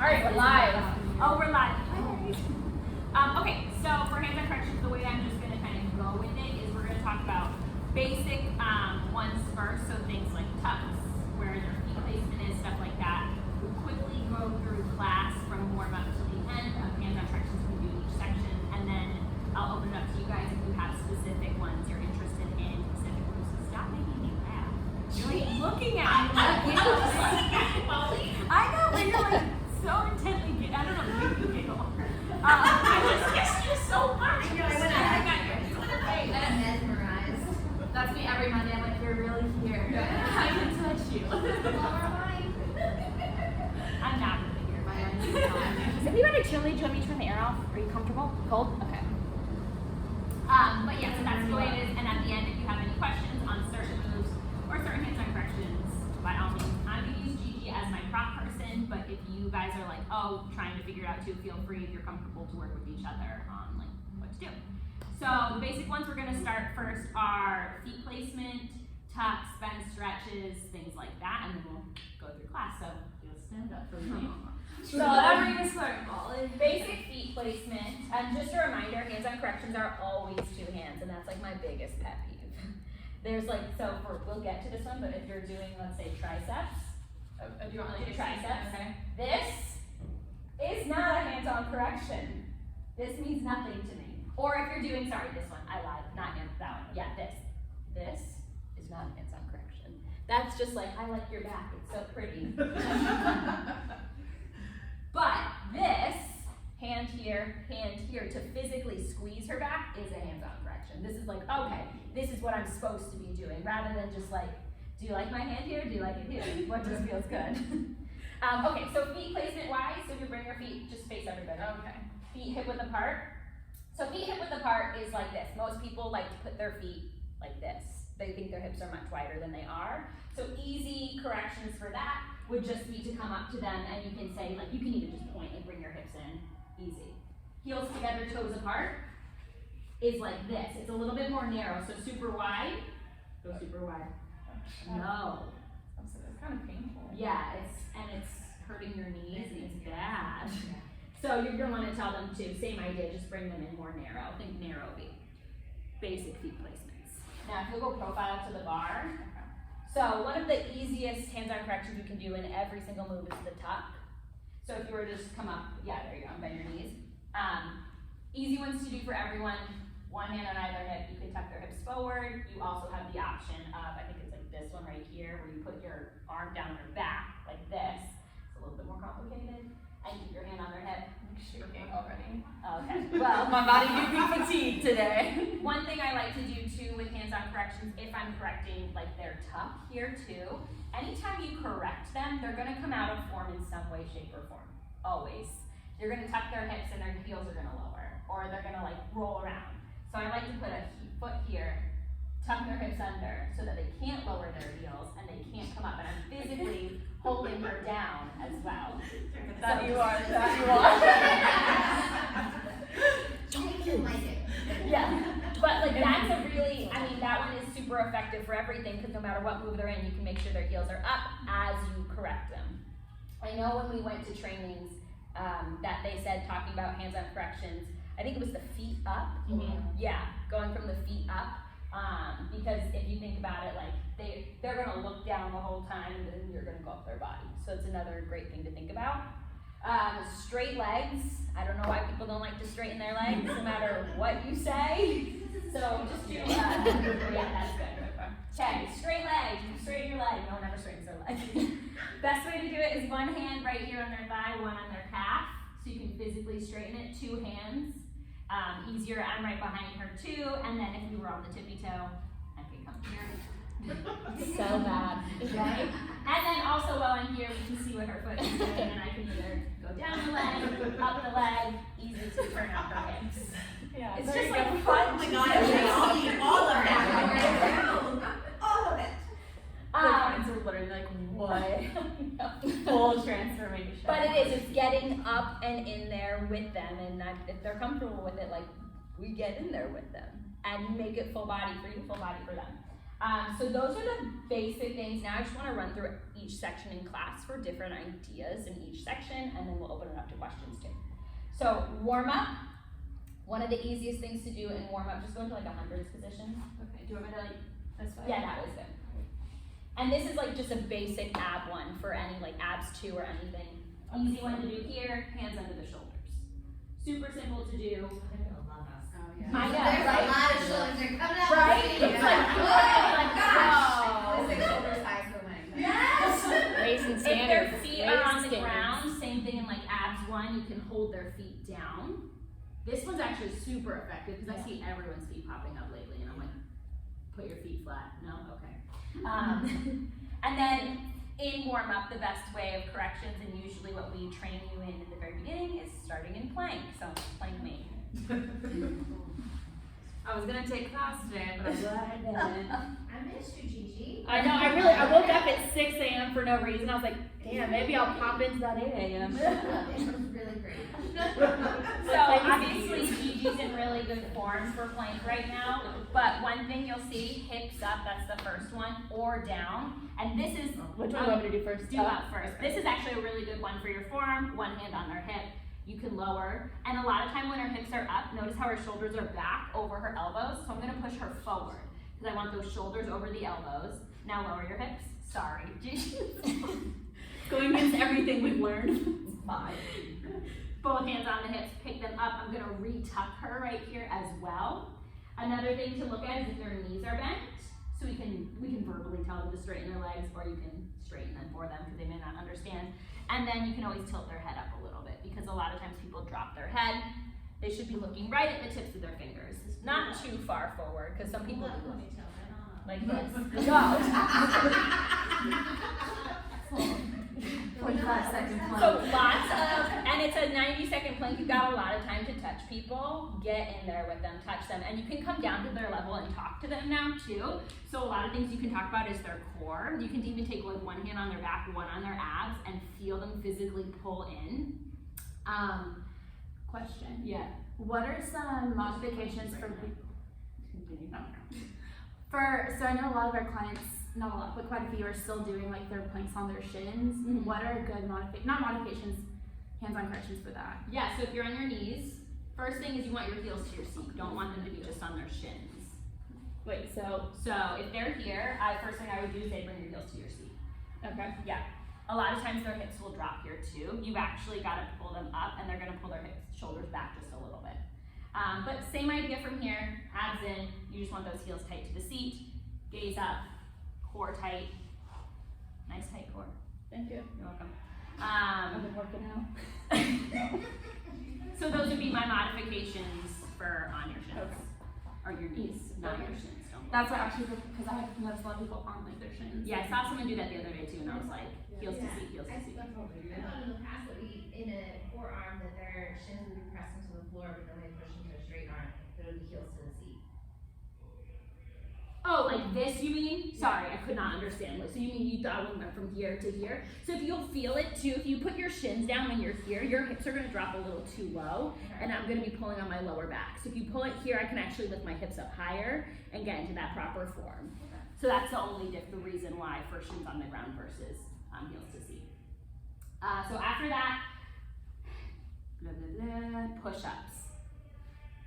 Alright, we're live. Oh, we're live. Okay, so for hands-on corrections, the way I'm just going to kind of go with it is we're going to talk about basic ones first, so things like tucks, where their feet placement is, stuff like that. We'll quickly go through class from warm-up to the end of hands-on corrections we do each section, and then I'll open it up to you guys if you have specific ones you're interested in, specific groups. Stop making me laugh. You're like looking at me like, you know, I know, but you're like so intently, I don't know, make you giggle. I just missed you so much. You're like, when I got your face. I'm mesmerized. That's me every Monday. I'm like, you're really here. I can touch you. I'm not really here. My own. Is anybody chilly? Do you want me to turn the air off? Are you comfortable? Cold? Okay. But yeah, so that's the way it is. And at the end, if you have any questions on certain moves or certain hands-on corrections, by all means, I'm going to use Gigi as my prop person. But if you guys are like, oh, trying to figure it out too, feel free if you're comfortable to work with each other on like what to do. So the basic ones we're going to start first are feet placement, tucks, bend stretches, things like that, and then we'll go through class. So you'll stand up for me. So I'm going to start basic feet placement. And just a reminder, hands-on corrections are always two hands, and that's like my biggest pet peeve. There's like, we'll get to this one, but if you're doing, let's say, triceps, Do you want like triceps, okay. this is not a hands-on correction. This means nothing to me. Or if you're doing, sorry, this one, I lied, not that one. Yeah, this. This is not a hands-on correction. That's just like, I like your back, it's so pretty. But this, hand here, to physically squeeze her back is a hands-on correction. This is like, okay, this is what I'm supposed to be doing, rather than just like, do you like my hand here? Do you like it here? What just feels good? Okay, so feet placement wise, so if you bring your feet, just face everybody. Okay. Feet hip width apart. So feet hip width apart is like this. Most people like to put their feet like this. They think their hips are much wider than they are. So easy corrections for that would just be to come up to them and you can say, like, you can even just point and bring your hips in. Easy. Heels together, toes apart is like this. It's a little bit more narrow, so super wide. Go super wide. No. So it's kind of painful. Yeah, it's hurting your knees and it's bad. So you're gonna want to tell them too, same idea, just bring them in more narrow. Think narrow feet. Basic feet placements. Now if you'll go profile to the bar. So one of the easiest hands-on corrections you can do in every single move is the tuck. So if you were to just come up, yeah, there you go, bend your knees. Easy ones to do for everyone. One hand on either hip, you can tuck their hips forward. You also have the option of, I think it's like this one right here, where you put your arm down their back, like this. It's a little bit more complicated. And keep your hand on their hip. I'm shaking already. Okay, well. My body may be fatigued today. One thing I like to do too with hands-on corrections, if I'm correcting like their tuck here too, anytime you correct them, they're gonna come out of form in some way, shape, or form. Always. You're gonna tuck their hips and their heels are gonna lower, or they're gonna like roll around. So I like to put a foot here, tuck their hips under so that they can't lower their heels and they can't come up. And I'm physically holding her down as well. That you are. Don't you like it? Yeah, but like that's a really, I mean, that one is super effective for everything because no matter what move they're in, you can make sure their heels are up as you correct them. I know when we went to trainings that they said talking about hands-on corrections, I think it was the feet up. Mm-hmm. Yeah, going from the feet up. Because if you think about it, like they're gonna look down the whole time and then you're gonna go up their body. So it's another great thing to think about. Straight legs. I don't know why people don't like to straighten their legs, no matter what you say. So just do, yeah, that's good. Okay, straight legs. You straighten your leg. No one ever straightens their leg. Best way to do it is one hand right here on their thigh, one on their calf. So you can physically straighten it, two hands. Easier, I'm right behind her too, and then if you were on the tippy toe, I could come here. So bad, right? And then also while I'm here, we can see what her foot is doing, and I can either go down the leg, up the leg, easy to turn out her hips. Yeah, It's just like fun. Oh my God, I see all of that. All of it. The friends are literally like, what? Full transformation. But it is, it's getting up and in there with them, and if they're comfortable with it, like, we get in there with them, and you make it full body for you, full body for them. So those are the basic things. Now I just want to run through each section in class for different ideas in each section, and then we'll open it up to questions too. So warm up. One of the easiest things to do in warm up, just go into like a hundreds position. Okay, do you want me to like this way? Yeah, that was good. And this is like just a basic ab one for any like abs 2 or anything. Easy one to do here, hands under the shoulders. Super simple to do. They're gonna love us. Oh, yeah. I know, There's right? a lot of shoulders. They're coming out. Right? The It's seat. like, oh my gosh. wow. It's like shoulders high for women. Yes! Raising If standards. their feet raising are on the standards. ground, same thing in like abs 1, you can hold their feet down. This one's actually super effective because I see everyone's feet popping up lately and I'm like, put your feet flat. No? Okay. And then in warm up, the best way of corrections, and usually what we train you in the very beginning, is starting in plank. So plank me. I was gonna take class today, but I'm glad I didn't. I missed you, Gigi. I know, I woke up at 6 a.m. for no reason. I was like, damn, maybe I'll pop into that 8 a.m. It was really great. So obviously Gigi's in really good form for plank right now, but one thing you'll see, hips up, that's the first one, or down. And this is, Which one do you want me to do first? do up first. This is actually a really good one for your forearm, one hand on their hip. You can lower, and a lot of time when her hips are up, notice how her shoulders are back over her elbows, so I'm gonna push her forward, because I want those shoulders over the elbows. Now lower your hips. Sorry, Gigi. Going against everything we've learned. Fine. Both hands on the hips, pick them up. I'm gonna retuck her right here as well. Another thing to look at is if their knees are bent, so we can verbally tell them to straighten their legs, or you can straighten them for them because they may not understand. And then you can always tilt their head up a little bit because a lot of times people drop their head. They should be looking right at the tips of their fingers, not too far forward because some people do like this. Go. 45-second plank. So lots of, and it's a 90-second plank. You've got a lot of time to touch people. Get in there with them, touch them, and you can come down to their level and talk to them now too. So a lot of things you can talk about is their core. You can even take like one hand on their back, one on their abs, and feel them physically pull in. Question. Yeah. What are some modifications for so I know a lot of our clients, not a lot, but quite a few are still doing like their planks on their shins. Mhm. What are good not modifications, hands-on corrections for that? Yeah, so if you're on your knees, first thing is you want your heels to your seat. You don't want them to be just on their shins. Wait, so, So if they're here, first thing I would do is say bring your heels to your seat. okay. Yeah. A lot of times their hips will drop here too. You've actually got to pull them up and they're going to pull their shoulders back just a little bit. But same idea from here, abs in, you just want those heels tight to the seat, gaze up, core tight, nice tight core. Thank you. You're welcome. I've been working out. So those would be my modifications for on your shins, or your knees, not your shins. Don't That's what actually, because I have noticed a lot of people on like their shins. Yeah, I saw someone do that the other day too, and I was like, heels to seat, heels to I seat. thought in the past that we, in a forearm, that their shins would be pressed into the floor, but then they push into a straight arm, that it would be heels to the seat. Oh, like this you mean? Sorry, I could not understand. So you mean you thought we went from here to here? So if you'll feel it too, if you put your shins down when you're here, your hips are gonna drop a little too low, and I'm gonna be pulling on my lower back. So if you pull it here, I can actually lift my hips up higher and get into that proper form. So that's the only the reason why for shins on the ground versus heels to seat. So after that, blah, blah, blah, push-ups.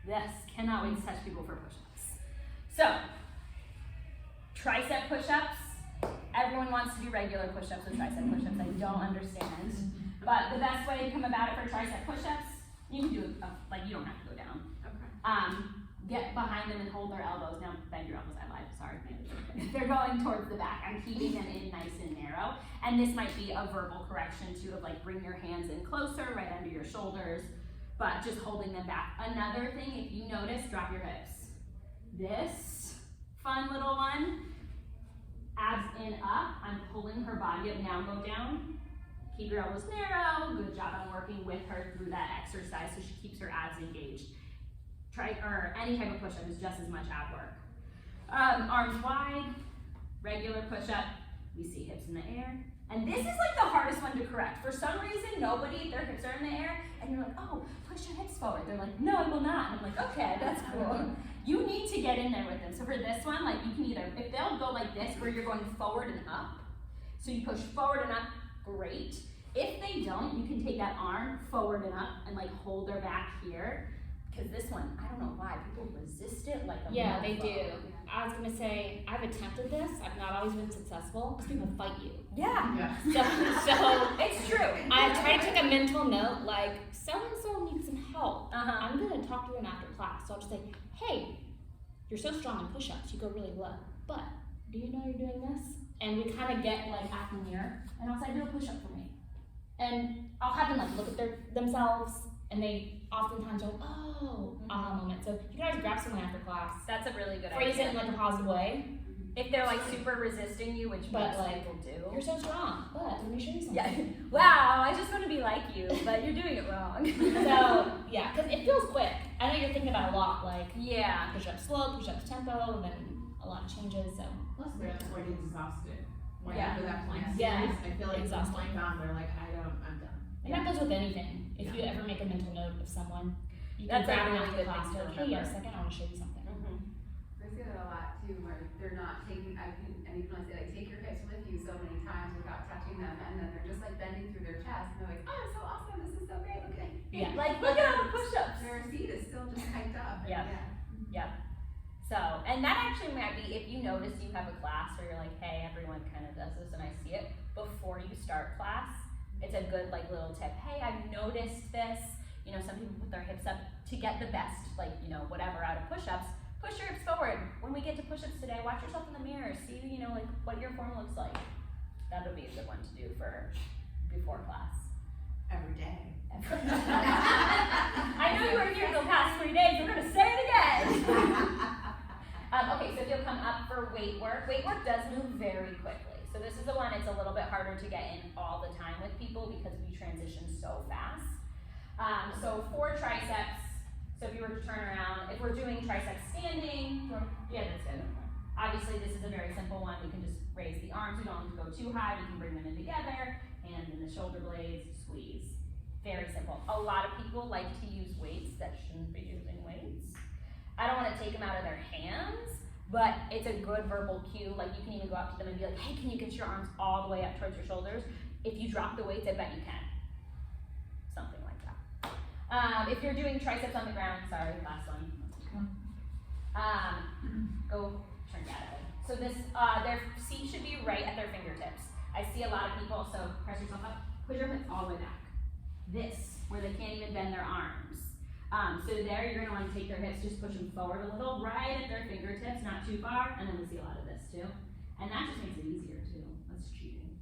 Yes, cannot wait to touch people for push-ups. So, tricep push-ups. Everyone wants to do regular push-ups with tricep push-ups. I don't understand. But the best way to come about it for tricep push-ups, you can do it, like you don't have to go down. Okay. Get behind them and hold their elbows. Now, bend your elbows, I lied, sorry. They're going towards the back. I'm keeping them in nice and narrow. And this might be a verbal correction too, of like bring your hands in closer, right under your shoulders, but just holding them back. Another thing, if you notice, drop your hips. This fun little one, abs in up, I'm pulling her body up, now go down. Keep your elbows narrow, good job on working with her through that exercise so she keeps her abs engaged. Or any type of push-up is just as much ab work. Arms wide, regular push-up, we see hips in the air. And this is like the hardest one to correct. For some reason, their hips are in the air, and you're like, oh, push your hips forward. They're like, no, I will not. And I'm like, okay, that's cool. you need to get in there with them. So for this one, like you can either, if they'll go like this, where you're going forward and up, so you push forward and up, great. If they don't, you can take that arm forward and up and like hold their back here. Because this one, I don't know why, people resist it like a Yeah, they do. mofo. I was gonna say, I've attempted this. I've not always been successful because people fight you. Yeah, So it's true. I try to take a mental note, like, so-and-so needs some help. Uh-huh. I'm gonna talk to them after class. So I'll just say, hey, you're so strong in push-ups, you go really low. But do you know you're doing this? And we kind of get like at the mirror, and I'll say, do a push-up for me. And I'll have them like look at themselves, and they oftentimes go, oh, aha moment. So you can always grab someone after class, That's a really good phrase it idea. in like a positive way. If they're like super resisting you, which But, most like, people do. You're so strong, but let me show you something. Yeah. Wow, I just want to be like you, but you're doing it wrong. So, yeah, because it feels quick. I know you're thinking about a lot, like Yeah. push up slow, push up tempo, and then a lot of changes. So, Plus they're like exhausted. Like Yeah. after that point Yeah. series, I feel like Exhausted. once I'm done, they're like, I'm done. and that goes with anything. If you ever make a mental note of someone, you That's can a grab them really after good class thing and to go, hey, yeah, a remember. second, I want to show you something. I see that a lot too, where they're not taking, and even when I say like, take your hips with you so many times without touching them, and then they're just like bending through their chest, and they're like, oh, it's so awesome, this is so great, look at Yeah. Like, look at all the push-ups. their seat is still just hiked up. Yeah. So, and that actually might be, if you notice you have a class where you're like, hey, everyone kind of does this and I see it, before you start class, it's a good like little tip. Hey, I've noticed this. You know, some people put their hips up to get the best, like, you know, whatever out of push-ups. Push your hips forward. When we get to push-ups today, watch yourself in the mirror. See, you know, like what your form looks like. That'll be a good one to do for before class. Every day. I know you were here the past 3 days. We're gonna say it again. Okay, so if you'll come up for weight work does move very quickly. So this is the one, it's a little bit harder to get in all the time with people because we transition so fast. So for triceps, so if you were to turn around, if we're doing triceps standing, yeah, that's good. Obviously this is a very simple one. We can just raise the arms. We don't have to go too high. We can bring them in together, hand in the shoulder blades, squeeze. Very simple. A lot of people like to use weights that shouldn't be using weights. I don't want to take them out of their hands, but it's a good verbal cue. Like you can even go up to them and be like, hey, can you get your arms all the way up towards your shoulders? If you drop the weights, I bet you can. Something like that. If you're doing triceps on the ground, sorry, last one. Go turn that way. So this, their seat should be right at their fingertips. I see a lot of people, so press yourself up, push your hips all the way back. This, where they can't even bend their arms. So there, you're gonna wanna take their hips, just push them forward a little, right at their fingertips, not too far, and then we see a lot of this too. And that just makes it easier too. That's cheating.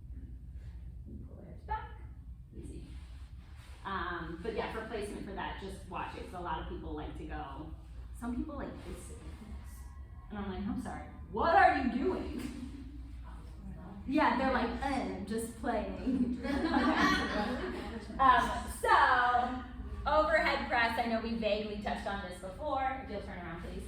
Pull the hips back, easy. But yeah, for placement for that, just watch it, 'cause a lot of people like to go, some people like to sit like this. And I'm like, I'm sorry, what are you doing? Yeah, they're like, just playing. So, overhead press, I know we vaguely touched on this before. If you'll turn around, please.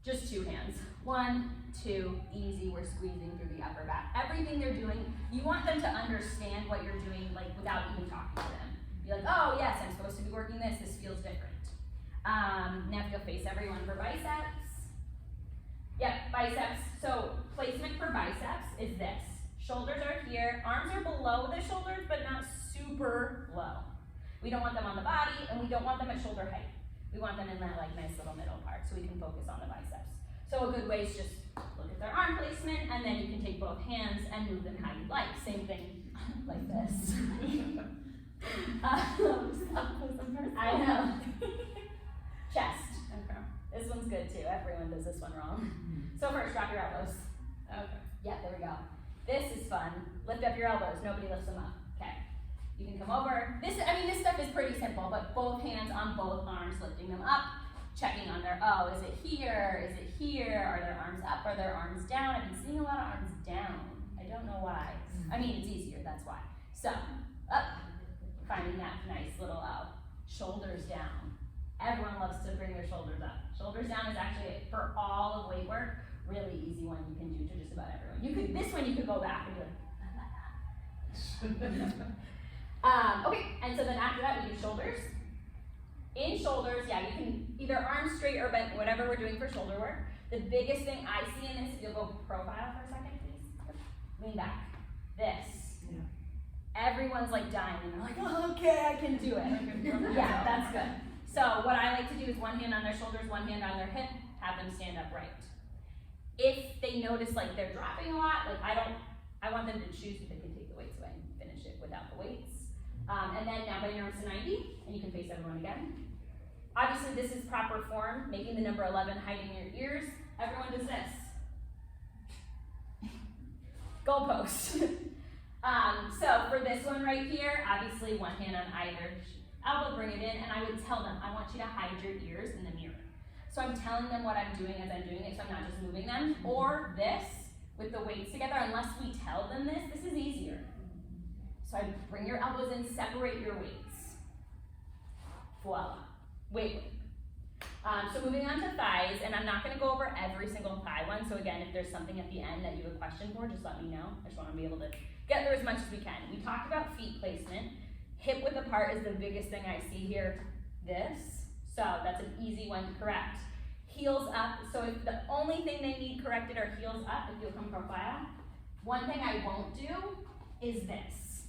Just two hands. 1, 2, easy. We're squeezing through the upper back. Everything they're doing, you want them to understand what you're doing, like without even talking to them. Be like, oh yes, I'm supposed to be working this. This feels different. Now if you'll face everyone for biceps. Yep, biceps. So placement for biceps is this. Shoulders are here. Arms are below the shoulders, but not super low. We don't want them on the body, and we don't want them at shoulder height. We want them in that like nice little middle part, so we can focus on the biceps. So a good way is just look at their arm placement, and then you can take both hands and move them how you like. Same thing like this. I know. Chest. Okay. This one's good too. Everyone does this one wrong. So first, drop your elbows. Okay. Yeah, there we go. This is fun. Lift up your elbows. Nobody lifts them up. Okay. You can come over. This stuff is pretty simple, but both hands on both arms, lifting them up, checking on their, oh, is it here? Is it here? Are their arms up? Are their arms down? I've been seeing a lot of arms down. I don't know why. I mean, it's easier, that's why. So, up, finding that nice little shoulders down. Everyone loves to bring their shoulders up. Shoulders down is actually, for all of weight work, really easy one you can do to just about everyone. This one you could go back and be like, okay, and so then after that we do shoulders. In shoulders, yeah, you can either arms straight or bent, whatever we're doing for shoulder work. The biggest thing I see in this, if you'll go profile for a second, please. Lean back. This. Yeah. Everyone's like dying and they're like, oh, okay, I can do it. Yeah, that's good. So what I like to do is one hand on their shoulders, one hand on their hip, have them stand upright. If they notice like they're dropping a lot, like I want them to choose if they can take the weights away and finish it without the weights. And then now bring your arms to 90, and you can face everyone again. Obviously this is proper form, making the number 11 hiding your ears. Everyone does this. Goalpost. So for this one right here, obviously one hand on either elbow, bring it in, and I would tell them, I want you to hide your ears in the mirror. So I'm telling them what I'm doing as I'm doing it, so I'm not just moving them. Or this, with the weights together, unless we tell them this is easier. So I bring your elbows in, separate your weights. Voila. Weight. So moving on to thighs, and I'm not gonna go over every single thigh one, so again, if there's something at the end that you have a question for, just let me know. I just wanna be able to get through as much as we can. We talked about feet placement. Hip width apart is the biggest thing I see here. This. So that's an easy one to correct. Heels up, so if the only thing they need corrected are heels up, if you'll come profile. One thing I won't do is this.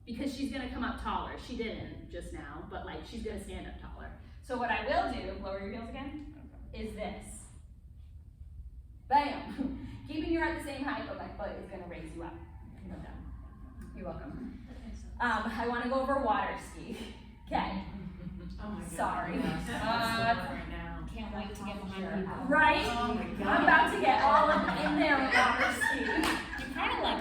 Because she's gonna come up taller. She didn't just now, but like she's gonna stand up taller. So what I will do, lower your heels again, is this. Bam! Keeping your at the same height, but my foot is gonna raise you up. Come down. You're welcome. I wanna go over water ski. Okay. Oh my God. Sorry. Right now. Can't wait to get behind you. Right? Oh my God. I'm about to get all of them in there with water ski. You kind of like,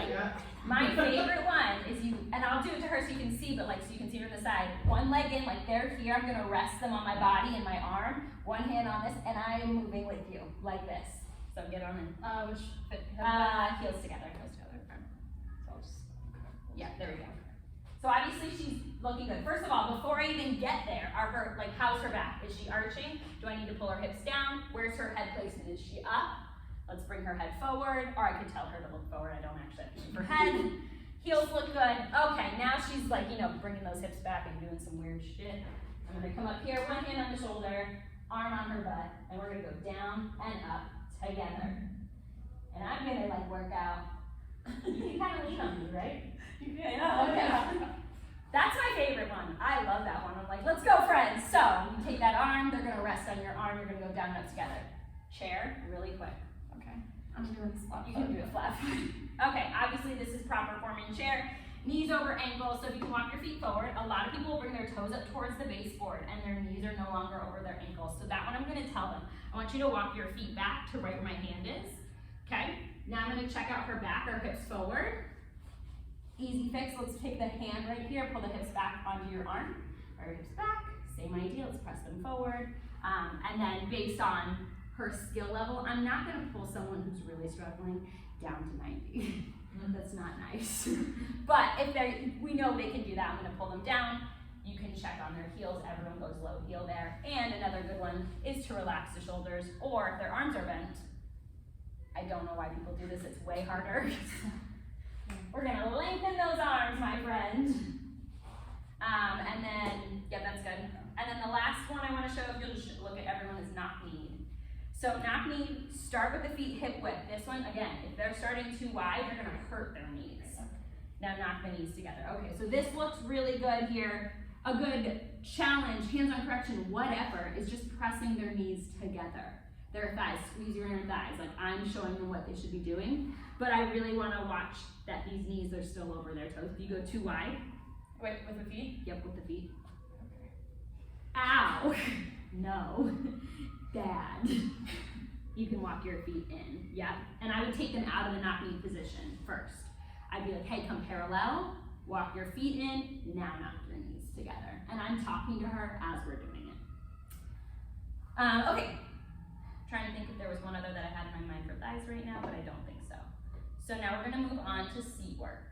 Yeah. My favorite one is you, and I'll do it to her so you can see, but like so you can see from the side. One leg in, like they're here, I'm gonna rest them on my body and my arm. One hand on this, and I am moving with you, like this. So get on in. Which fit? Heels together. Yeah, there we go. So obviously she's looking good. First of all, before I even get there, are her, like, how's her back? Is she arching? Do I need to pull her hips down? Where's her head placement? Is she up? Let's bring her head forward, or I could tell her to look forward. I don't actually have to move her head. Heels look good. Okay, now she's like, bringing those hips back and doing some weird shit. I'm gonna come up here, one hand on the shoulder, arm on her butt, and we're gonna go down and up together. And I'm gonna like work out. You can kind of lean on me, right? Yeah. Okay. That's my favorite one. I love that one. I'm like, let's go, friends. So you take that arm, they're gonna rest on your arm, you're gonna go down and up together. Chair, really quick. Okay. I'm doing spot. You can do it flat. Okay, obviously this is proper form in chair. Knees over ankles, so if you can walk your feet forward. A lot of people will bring their toes up towards the baseboard and their knees are no longer over their ankles. So that one I'm gonna tell them. I want you to walk your feet back to right where my hand is. Okay, now I'm gonna check out her back, her hips forward. Easy fix, let's take the hand right here, pull the hips back onto your arm. Our hips back, same idea, let's press them forward. And then based on her skill level, I'm not gonna pull someone who's really struggling down to 90. That's not nice. But if we know they can do that, I'm gonna pull them down. You can check on their heels, everyone goes low heel there. And another good one is to relax the shoulders, or if their arms are bent. I don't know why people do this, it's way harder. We're gonna lengthen those arms, my friend. And then, yeah, that's good. And then the last one I wanna show, if you'll just look at everyone, is knock-kneed. So knock-kneed, start with the feet hip width. This one, again, if they're starting too wide, they're gonna hurt their knees. Now knock the knees together. Okay, so this looks really good here. A good challenge, hands-on correction, whatever, is just pressing their knees together. Their thighs, squeeze your inner thighs. Like I'm showing them what they should be doing, but I really wanna watch that these knees are still over their toes. If you go too wide. Wait, with the feet? Yep, with the feet. Ow, no, bad. You can walk your feet in, yep. And I would take them out of the knock-knee position first. I'd be like, hey, come parallel, walk your feet in, now knock your knees together. And I'm talking to her as we're doing it. Okay. Trying to think if there was one other that I had in my mind for thighs right now, but I don't think so. So now we're gonna move on to seat work.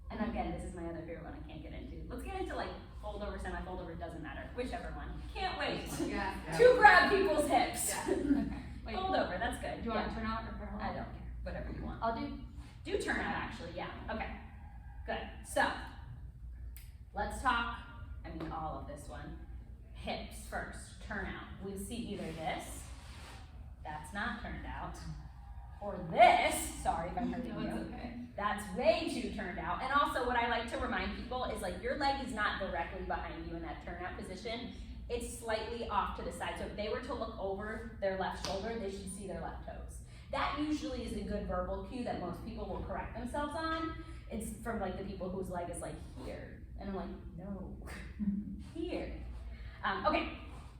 And again, this is my other favorite one I can't get into. Let's get into like fold over, semi-fold over, doesn't matter. Whichever one. Can't wait. Yeah. To grab people's hips. Okay. Fold over, that's good. Do you want Yeah. to turn out or parallel? I don't care, whatever you want. I'll do. Do turn out actually, yeah, okay. Good, so let's talk I mean all of this one. Hips first, turn out. We see either this, that's not turned out, or this, sorry if I'm hurting you. okay. That's way too turned out. And also what I like to remind people is like your leg is not directly behind you in that turnout position. It's slightly off to the side. So if they were to look over their left shoulder, they should see their left toes. That usually is a good verbal cue that most people will correct themselves on. It's from like the people whose leg is like here. And I'm like, no, here. Okay,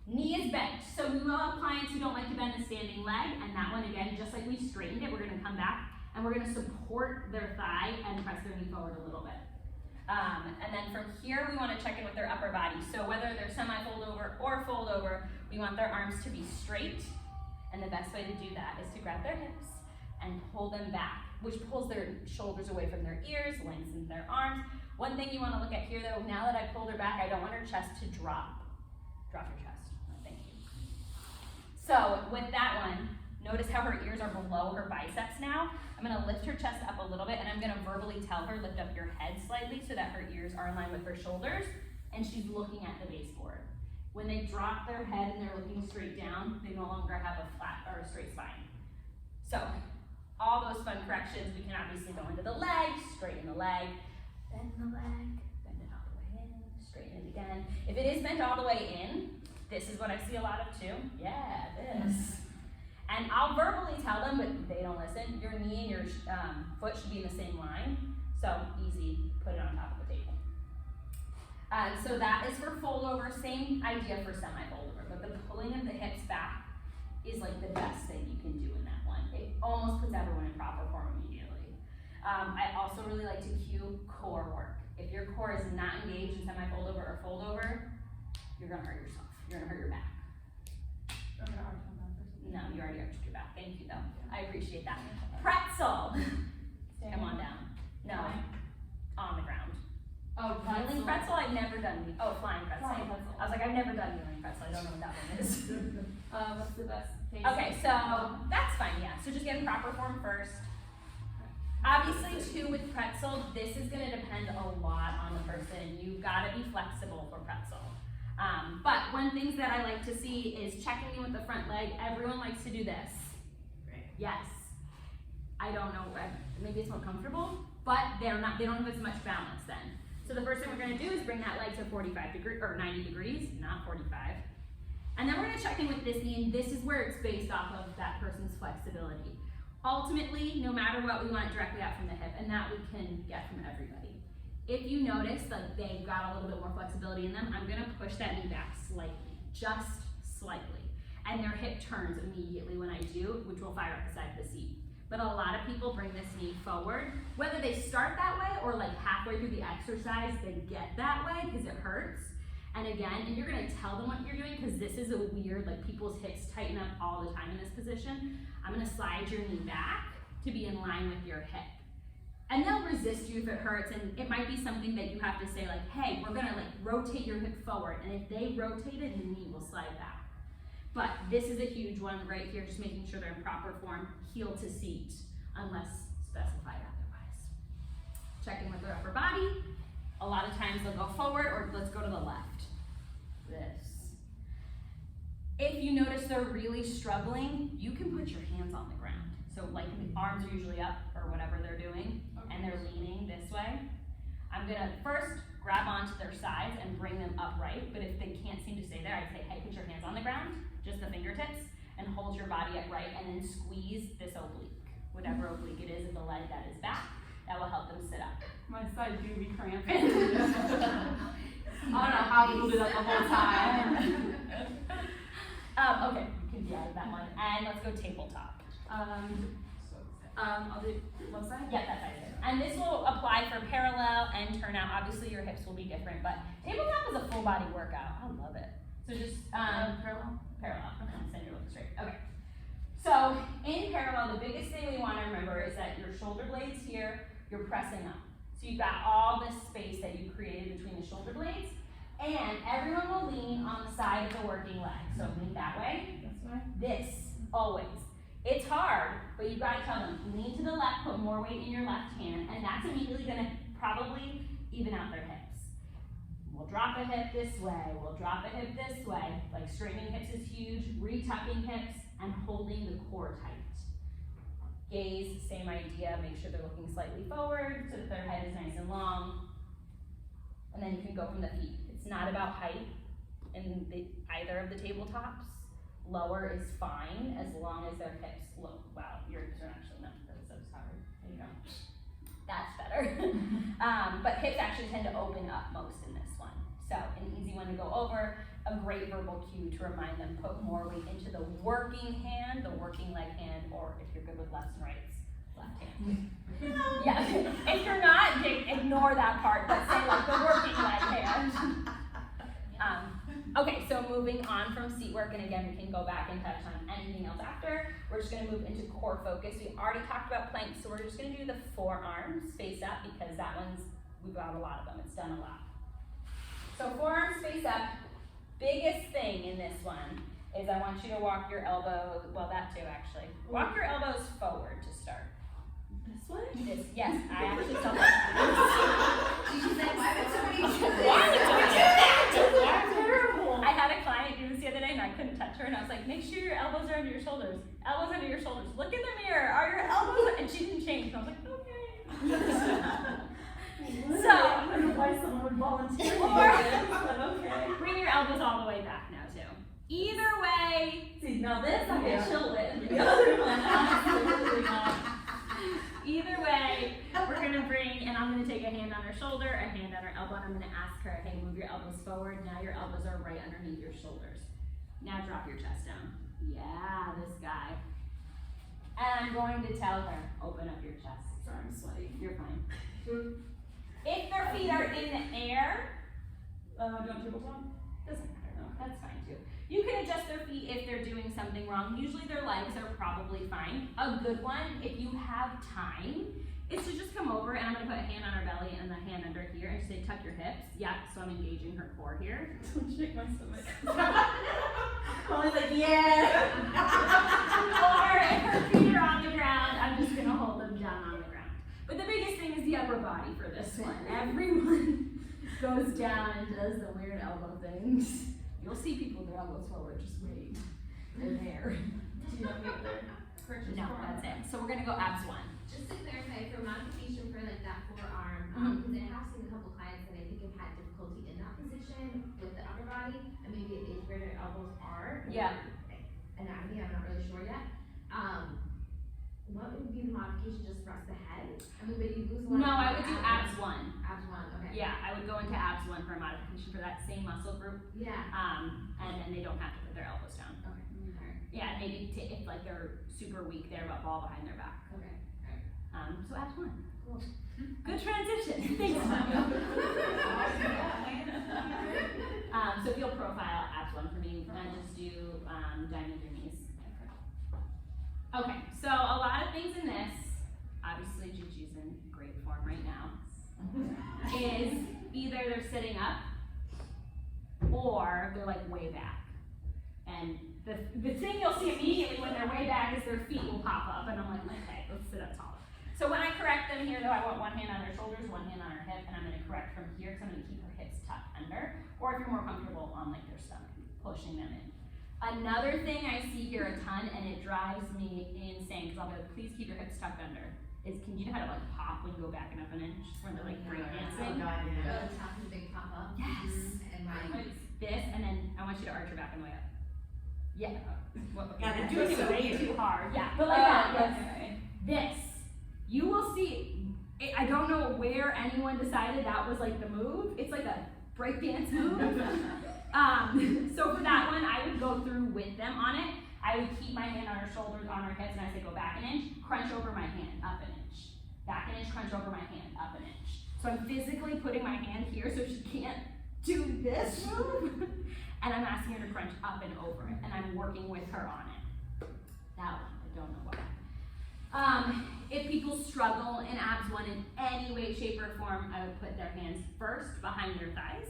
knee is bent. So we will have clients who don't like to bend the standing leg, and that one again, just like we straightened it, we're gonna come back and we're gonna support their thigh and press their knee forward a little bit. And then from here, we wanna check in with their upper body. So whether they're semi-fold over or fold over, we want their arms to be straight. And the best way to do that is to grab their hips and pull them back, which pulls their shoulders away from their ears, lengthens their arms. One thing you wanna look at here though, now that I pulled her back, I don't want her chest to drop. Drop your chest, thank you. So with that one, notice how her ears are below her biceps now. I'm gonna lift her chest up a little bit and I'm gonna verbally tell her, lift up your head slightly so that her ears are in line with her shoulders and she's looking at the baseboard. When they drop their head and they're looking straight down, they no longer have a flat or a straight spine. So all those fun corrections, we can obviously go into the leg, straighten the leg, bend the leg, bend it all the way in, straighten it again. If it is bent all the way in, this is what I see a lot of too. Yeah, this. And I'll verbally tell them, but they don't listen. Your knee and your foot should be in the same line. So easy, put it on top of the table. So that is for fold over, same idea for semi-fold over, but the pulling of the hips back is like the best thing you can do in that one. It almost puts everyone in proper form immediately. I also really like to cue core work. If your core is not engaged in semi-fold over or fold over, you're gonna hurt yourself. You're gonna hurt your back. No, you already arched your back. Thank you though. I appreciate that. Pretzel. Come on down. No, on the ground. Oh, Kneeling pretzel, I've never done. Oh, flying pretzel. Flying pretzel. I was like, I've never done kneeling pretzel. I don't know what that one is. What's the best taste? Okay, so that's fine, yeah. So just get in proper form first. Obviously, too, with pretzel, this is gonna depend a lot on the person. You've gotta be flexible for pretzel. But one thing that I like to see is checking in with the front leg. Everyone likes to do this. Right. Yes. I don't know, maybe it's more comfortable, but they don't have as much balance then. So the first thing we're gonna do is bring that leg to 45 degrees, or 90 degrees, not 45. And then we're gonna check in with this knee, and this is where it's based off of that person's flexibility. Ultimately, no matter what, we want it directly out from the hip, and that we can get from everybody. If you notice that they've got a little bit more flexibility in them, I'm gonna push that knee back slightly, just slightly. And their hip turns immediately when I do, which will fire up the side of the seat. But a lot of people bring this knee forward. Whether they start that way or like halfway through the exercise, they get that way because it hurts. And again, and you're gonna tell them what you're doing because this is a weird, like people's hips tighten up all the time in this position. I'm gonna slide your knee back to be in line with your hip. And they'll resist you if it hurts, and it might be something that you have to say like, hey, we're gonna like rotate your hip forward. And if they rotate it, the knee will slide back. But this is a huge one right here, just making sure they're in proper form, heel to seat, unless specified otherwise. Checking with their upper body. A lot of times they'll go forward, or let's go to the left. This. If you notice they're really struggling, you can put your hands on the ground. So like the arms are usually up, or whatever they're doing, and they're leaning this way. I'm gonna first grab onto their sides and bring them upright, but if they can't seem to stay there, I'd say, hey, put your hands on the ground, just the fingertips, and hold your body upright, and then squeeze this oblique, whatever oblique it is of the leg that is back. That will help them sit up. My side do be cramping. I don't know how people do that the whole time. Okay, you can be out of that one. And let's go tabletop. I'll do left side? Yeah, that side is it. And this will apply for parallel and turnout. Obviously your hips will be different, but tabletop is a full body workout. I love it. So just Parallel? parallel. Send your look straight. Okay. So in parallel, the biggest thing we want to remember is that your shoulder blades here, you're pressing up. So you've got all this space that you created between the shoulder blades, and everyone will lean on the side of the working leg. So lean that way. This way? This, always. It's hard, but you've got to tell them, lean to the left, put more weight in your left hand, and that's immediately going to probably even out their hips. We'll drop a hip this way, we'll drop a hip this way. Like straightening hips is huge, retucking hips, and holding the core tight. Gaze, same idea, make sure they're looking slightly forward so that their head is nice and long. And then you can go from the feet. It's not about height in either of the tabletops. Lower is fine as long as their hips look, wow, your hips are actually not, that's so sorry. There you go. That's better. But hips actually tend to open up most in this one. So an easy one to go over, a great verbal cue to remind them, put more weight into the working hand, the working leg hand, or if you're good with lefts and rights, left hand. Yeah, if you're not, ignore that part, but say like the working leg hand. Okay, so moving on from seat work, and again, we can go back and touch on anything else after. We're just gonna move into core focus. We already talked about planks, so we're just gonna do the forearms face up because that one's, we've got a lot of them, it's done a lot. So forearms face up, biggest thing in this one is I want you to walk your elbows, well that too actually. Walk your elbows forward to start. This way? This, yes, I actually saw that. She said, why would somebody do this? Why would somebody do that? That's terrible. I had a client do this the other day and I couldn't touch her and I was like, make sure your elbows are under your shoulders. Elbows under your shoulders. Look in the mirror. Are your elbows? And she didn't change. And I was like, okay. So, I don't know why someone would volunteer to do this, but okay. Bring your elbows all the way back now too. Either way. See, now this I can chill with. The other one, absolutely not. Either way, we're gonna bring, and I'm gonna take a hand on her shoulder, a hand on her elbow, and I'm gonna ask her, hey, move your elbows forward. Now your elbows are right underneath your shoulders. Now drop your chest down. Yeah, this guy. And I'm going to tell her, open up your chest. Sorry, I'm sweaty. You're fine. If their feet are in the air, Do you want tabletop? doesn't matter, no, that's fine too. You can adjust their feet if they're doing something wrong. Usually their legs are probably fine. A good one, if you have time, is to just come over and I'm gonna put a hand on her belly and a hand under here and say tuck your hips. Yeah, so I'm engaging her core here. Don't shake my stomach. Molly's like, yeah. Or if her feet are on the ground, I'm just gonna hold them down on the ground. But the biggest thing is the upper body for this one. Everyone goes down and does the weird elbow things. You'll see people with their elbows forward, just wait. They're there. Do you want me up there? No, that's it. So we're gonna go abs one. Just to clarify, for modification for like that forearm, because I have seen a couple clients that I think have had difficulty in that position with the upper body, and maybe it is where their elbows are. Yeah. Anatomy, I'm not really sure yet. What would be the modification just for us the head? I mean, but you lose a lot. No, I would do abs one. Abs one, okay. Yeah, I would go into abs one for a modification for that same muscle group. Yeah. And then they don't have to put their elbows down. Okay. Alright. Yeah, and maybe if like they're super weak, they're about ball behind their back. Okay. So abs one. Cool. Good transition. Thanks, Tanya. So if you'll profile abs one for me, and just do diamond your knees. Okay, so a lot of things in this, obviously Gigi's in great form right now, is either they're sitting up or they're like way back. And the thing you'll see immediately when they're way back is their feet will pop up, and I'm like, okay, let's sit up taller. So when I correct them here though, I want one hand on their shoulders, one hand on her hip, and I'm gonna correct from here because I'm gonna keep her hips tucked under, or if you're more comfortable on like their stomach, pushing them in. Another thing I see here a ton, and it drives me insane, because I'll be like, please keep your hips tucked under, is can you know how to like pop when you go back and up an inch, when they're like breakdancing? The top is a big pop up. Yes. And like. This, and then I want you to arch your back and way up. Yeah. Well, okay, Yeah, I'm that's doing so it way cute. too hard. Yeah, but like that. Okay. This, you will see. I don't know where anyone decided that was like the move. It's like a breakdance move. So for that one, I would go through with them on it. I would keep my hand on her shoulders, on her hips, and I say go back an inch, crunch over my hand, up an inch. Back an inch, crunch over my hand, up an inch. So I'm physically putting my hand here so she can't do this move. And I'm asking her to crunch up and over it, and I'm working with her on it. That one, I don't know why. If people struggle in abs one in any way, shape, or form, I would put their hands first behind their thighs.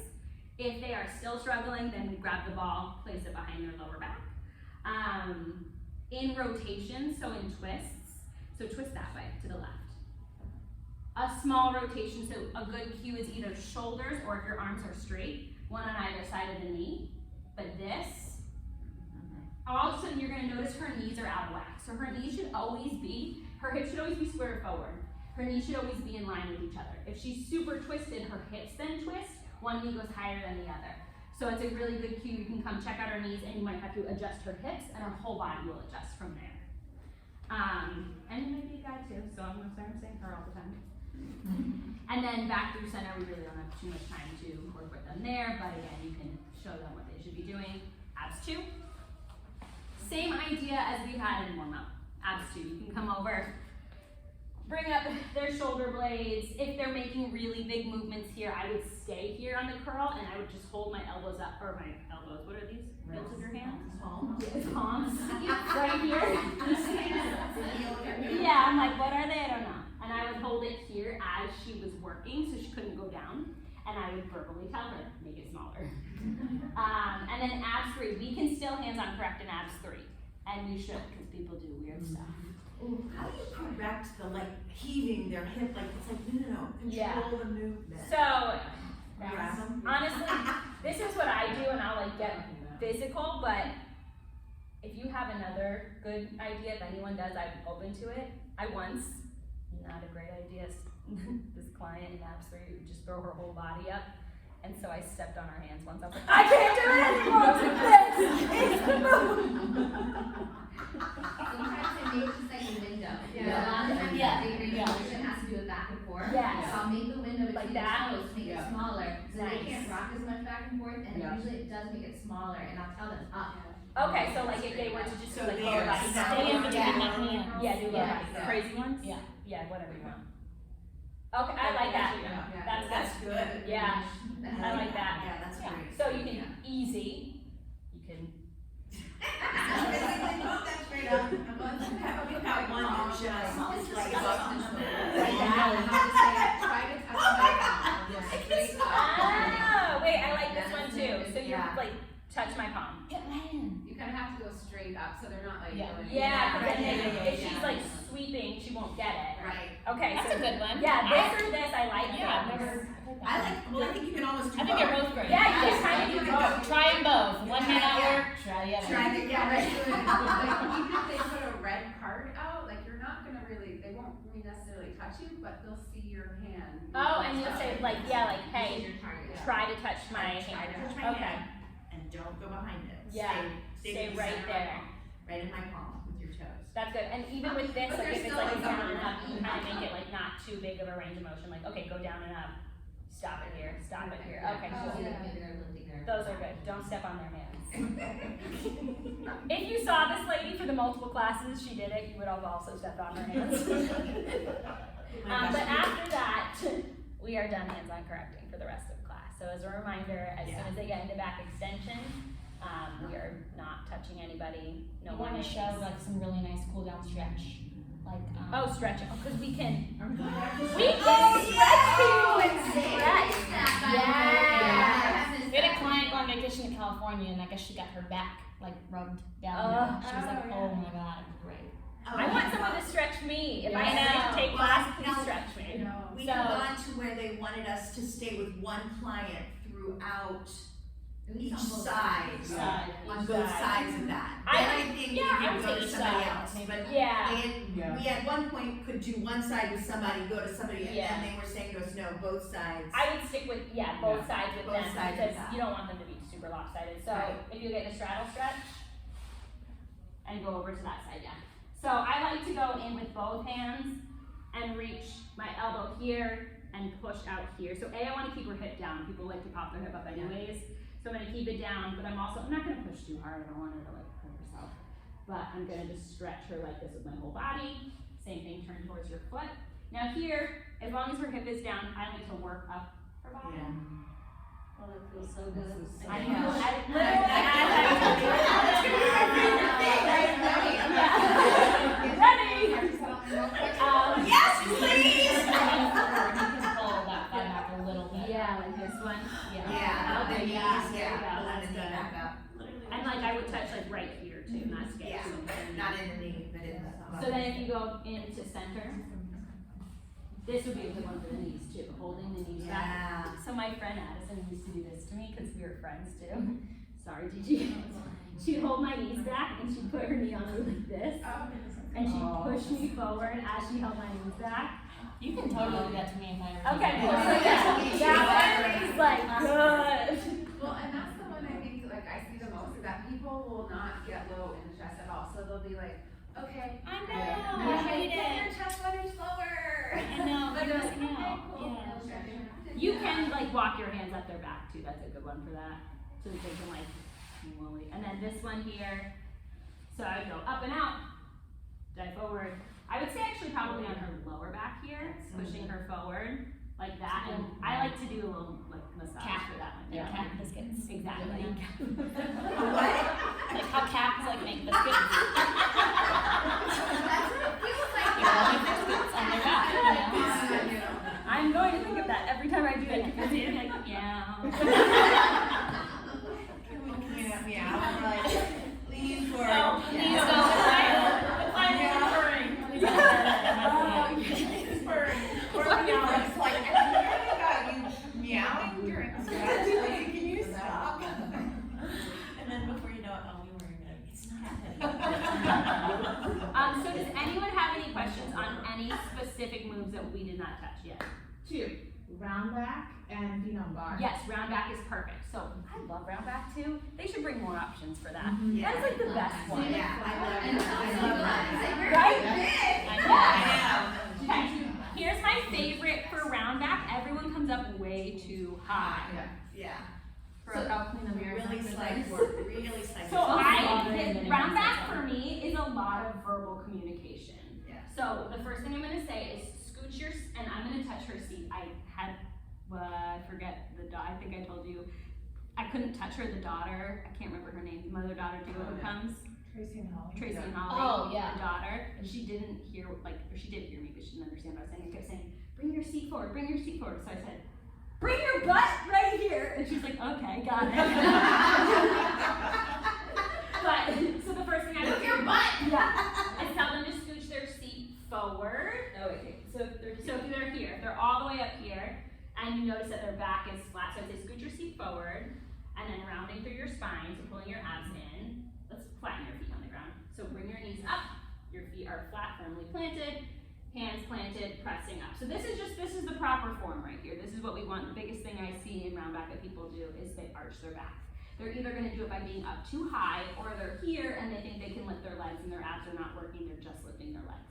If they are still struggling, then we grab the ball, place it behind their lower back. In rotation, so in twists, so twist that way, to the left. a small rotation, so a good cue is either shoulders or if your arms are straight, one on either side of the knee. But this, all of a sudden you're gonna notice her knees are out of whack. So her knees should always be, her hips should always be squared forward. Her knees should always be in line with each other. If she's super twisted, her hips then twist, one knee goes higher than the other. So it's a really good cue. You can come check out her knees and you might have to adjust her hips and her whole body will adjust from there. And you might be a guy too, so I'm gonna start saying her all the time. And then back through center, we really don't have too much time to work with them there, but again, you can show them what they should be doing. Abs 2. Same idea as we had in warm-up. Abs 2, you can come over, bring up their shoulder blades. If they're making really big movements here, I would stay here on the curl and I would just hold my elbows up, or my elbows, what are these? Hills of your hands? Palms. Yes, palms. Right here. Yeah, I'm like, what are they? I don't know. And I would hold it here as she was working so she couldn't go down. And I would verbally tell her, make it smaller. And then abs 3, we can still hands-on correct in abs 3. And we should, because people do weird stuff. Ooh, how do you correct the heaving their hip? It's no, control Yeah. the movement. So, Grab 'em. honestly, this is what I do and I'll get physical, but if you have another good idea, if anyone does, I'm open to it. I once, not a great idea, this client in abs 3 would just throw her whole body up. And so I stepped on her hands once. I was like, I can't do it anymore with this. Sometimes it makes just like a window. Yeah. A lot of times Yeah. the range of motion has to do with back and forth. Yes. So I'll make the window Like between that? the toes, make it smaller, so Nice. they can't rock as much back and forth, and Yeah. usually it does make it smaller, and I'll tell them up. Okay, so like if they were to just do So like there, lower body. Stay in between Yeah. my hands. Yeah, do lower Yeah. body. Crazy ones? Yeah. Yeah, whatever you want. Okay, I like that. That's good. good. Yeah, I like that. Yeah, that's great. So you can easy, you can, That's great. I've got one that just like like that. Try to touch my palm. Straight up. Oh, wait, I like this one too. So you Yeah. like touch my palm. Get my hand. You kind of have to go straight up, so they're not like Yeah. going. Yeah, because then Yeah. if she's like sweeping, she won't get it. Right. Okay, That's so a good one. yeah, this or this, I like Yeah, that. I've never heard that. I think you can almost do I think they're both great. Yeah, you can kind of do both. Try them both. One may not Yeah. work, try the other. Try the, yeah, Like, right. even if they put a red card out, like you're not gonna really, they won't really necessarily touch you, but they'll see your hand. Oh, and you'll say like, yeah, like, Use hey, your target. try to touch my Try hand. to touch my Okay. hand. And don't go behind it. Yeah. Stay Stay in the right center of my there. palm. Right in my palm with your toes. That's good. And even with this, But like there's if it's still like like down some- and up, you can kind of make it like not too big of a range of motion. Like, okay, go down and up. Stop it here. Stop it here. Okay, Oh, cool. yeah, maybe they're lifting their. Those are good. Don't step on their hands. If you saw this lady for the multiple classes, she did it. You would have also stepped on her hands. But after that, we are done hands-on correcting for the rest of the class. So as a reminder, as soon as they get into back extension, we are not touching anybody. No You want to warnings. show like some really nice cool down stretch, like Oh, stretching. Oh, because we can. We We can stretch you and stretch. Yes. We had a client go on vacation to California, and I guess she got her back like rubbed down. She was like, "Oh my god, great." I want someone to stretch me. If I Yeah. have to take Well, classes, please now- stretch me. We So- have gone to where they wanted us to stay with one client throughout each side, Side. on both sides of that. I Then would- I think yeah, we I could would go say to each somebody side, else, maybe. but Yeah. we at one point could do one side with somebody, go to somebody, and Yeah. then they were saying to us, no, both sides. I would stick with both sides with Both them sides because with that. you don't want them to be super lopsided. So Right. if you get a straddle stretch and go over to that side, yeah. So I like to go in with both hands and reach my elbow here and push out here. So I want to keep her hip down. People like to pop their hip up anyways. So I'm going to keep it down, but I'm not going to push too hard. I don't want her to like hurt herself. But I'm going to just stretch her like this with my whole body. Same thing, turn towards your foot. Now here, as long as her hip is down, I like to work up her body. Yeah. Oh, that feels so good. I know. Ready? Yes, please! You can pull that thigh back a little bit. Yeah, like this one. Yeah, Okay, the knees, yeah, yeah, yeah, pull that's the knee good. back up. And like I would touch like right here too, not skip. Yeah, not in the knee, but in the. So then if you go into center, This would be a good one for the knees too, holding the knees back. Yeah. So my friend Addison used to do this to me because we were friends too. Sorry, Gigi. She'd hold my knees back and she'd put her knee on me like this. And she'd push me forward as she held my knees back. You can totally do that to me if I ever. Okay, cool. So that one is like good. Well, and that's the one I think, like, I see the most, is that people will not get low in the chest at all, so they'll be like, okay. I know. and I I'm hate like, get your it. chest letters lower. I know. But they're like, I know. okay, cool. Yeah. You can like walk your hands up their back too. That's a good one for that. So they can like slowly. And then this one here. So I go up and out, dive forward. I would say actually probably on her lower back here, pushing her forward like that. And I like to do a little like massage Cat. for that one. Yeah, cat biscuits. Exactly. What? Like how cats like make biscuits. That's what it feels like. You know, make biscuits on their back. You know? I'm going to think of that every time I do it because it's like, yeah. Looking at me out, I'm like, lean forward. No, please don't. It's like, I'm hearing about you meowing during scratch. Like, can you stop? And then before you know it, oh, we were in it. It's not happening. So does anyone have any questions on any specific moves that we did not touch yet? 2, round back and feet on bar. Yes, round back is perfect. So I love round back too. They should bring more options for that. Yeah. That's like the best one. Yeah, I love And it. it's I also love good. that. It's like, Right? I know. Okay. Here's my favorite for round back. Everyone comes up way too high. Yeah. For I'll clean the mirrors Really after slight this. work, really slight So work. round back for me is a lot of verbal communication. Yeah. So the first thing I'm gonna say is scooch your, and I'm gonna touch her seat. I had, I forget I think I told you, I couldn't touch her, the daughter, I can't remember her name, the mother-daughter duo who comes. Tracy and Holly. Tracy and Holly, Oh, yeah. the daughter, and she didn't hear, or she did hear me, but she didn't understand what I was saying. I kept saying, bring your seat forward, bring your seat forward. So I said, bring your butt right here. And she's like, okay, got it. But, so the first thing I do, your butt. yeah, I tell them to scooch their seat forward. Oh, wait, so if they're here, if they're all the way up here, and you notice that their back is flat, so I say scoot your seat forward, and then rounding through your spine, so pulling your abs in. Let's flatten your feet on the ground. So bring your knees up, your feet are flat, firmly planted, hands planted, pressing up. So this is the proper form right here. This is what we want. The biggest thing I see in round back that people do is they arch their back. They're either gonna do it by being up too high, or they're here and they think they can lift their legs and their abs are not working, they're just lifting their legs.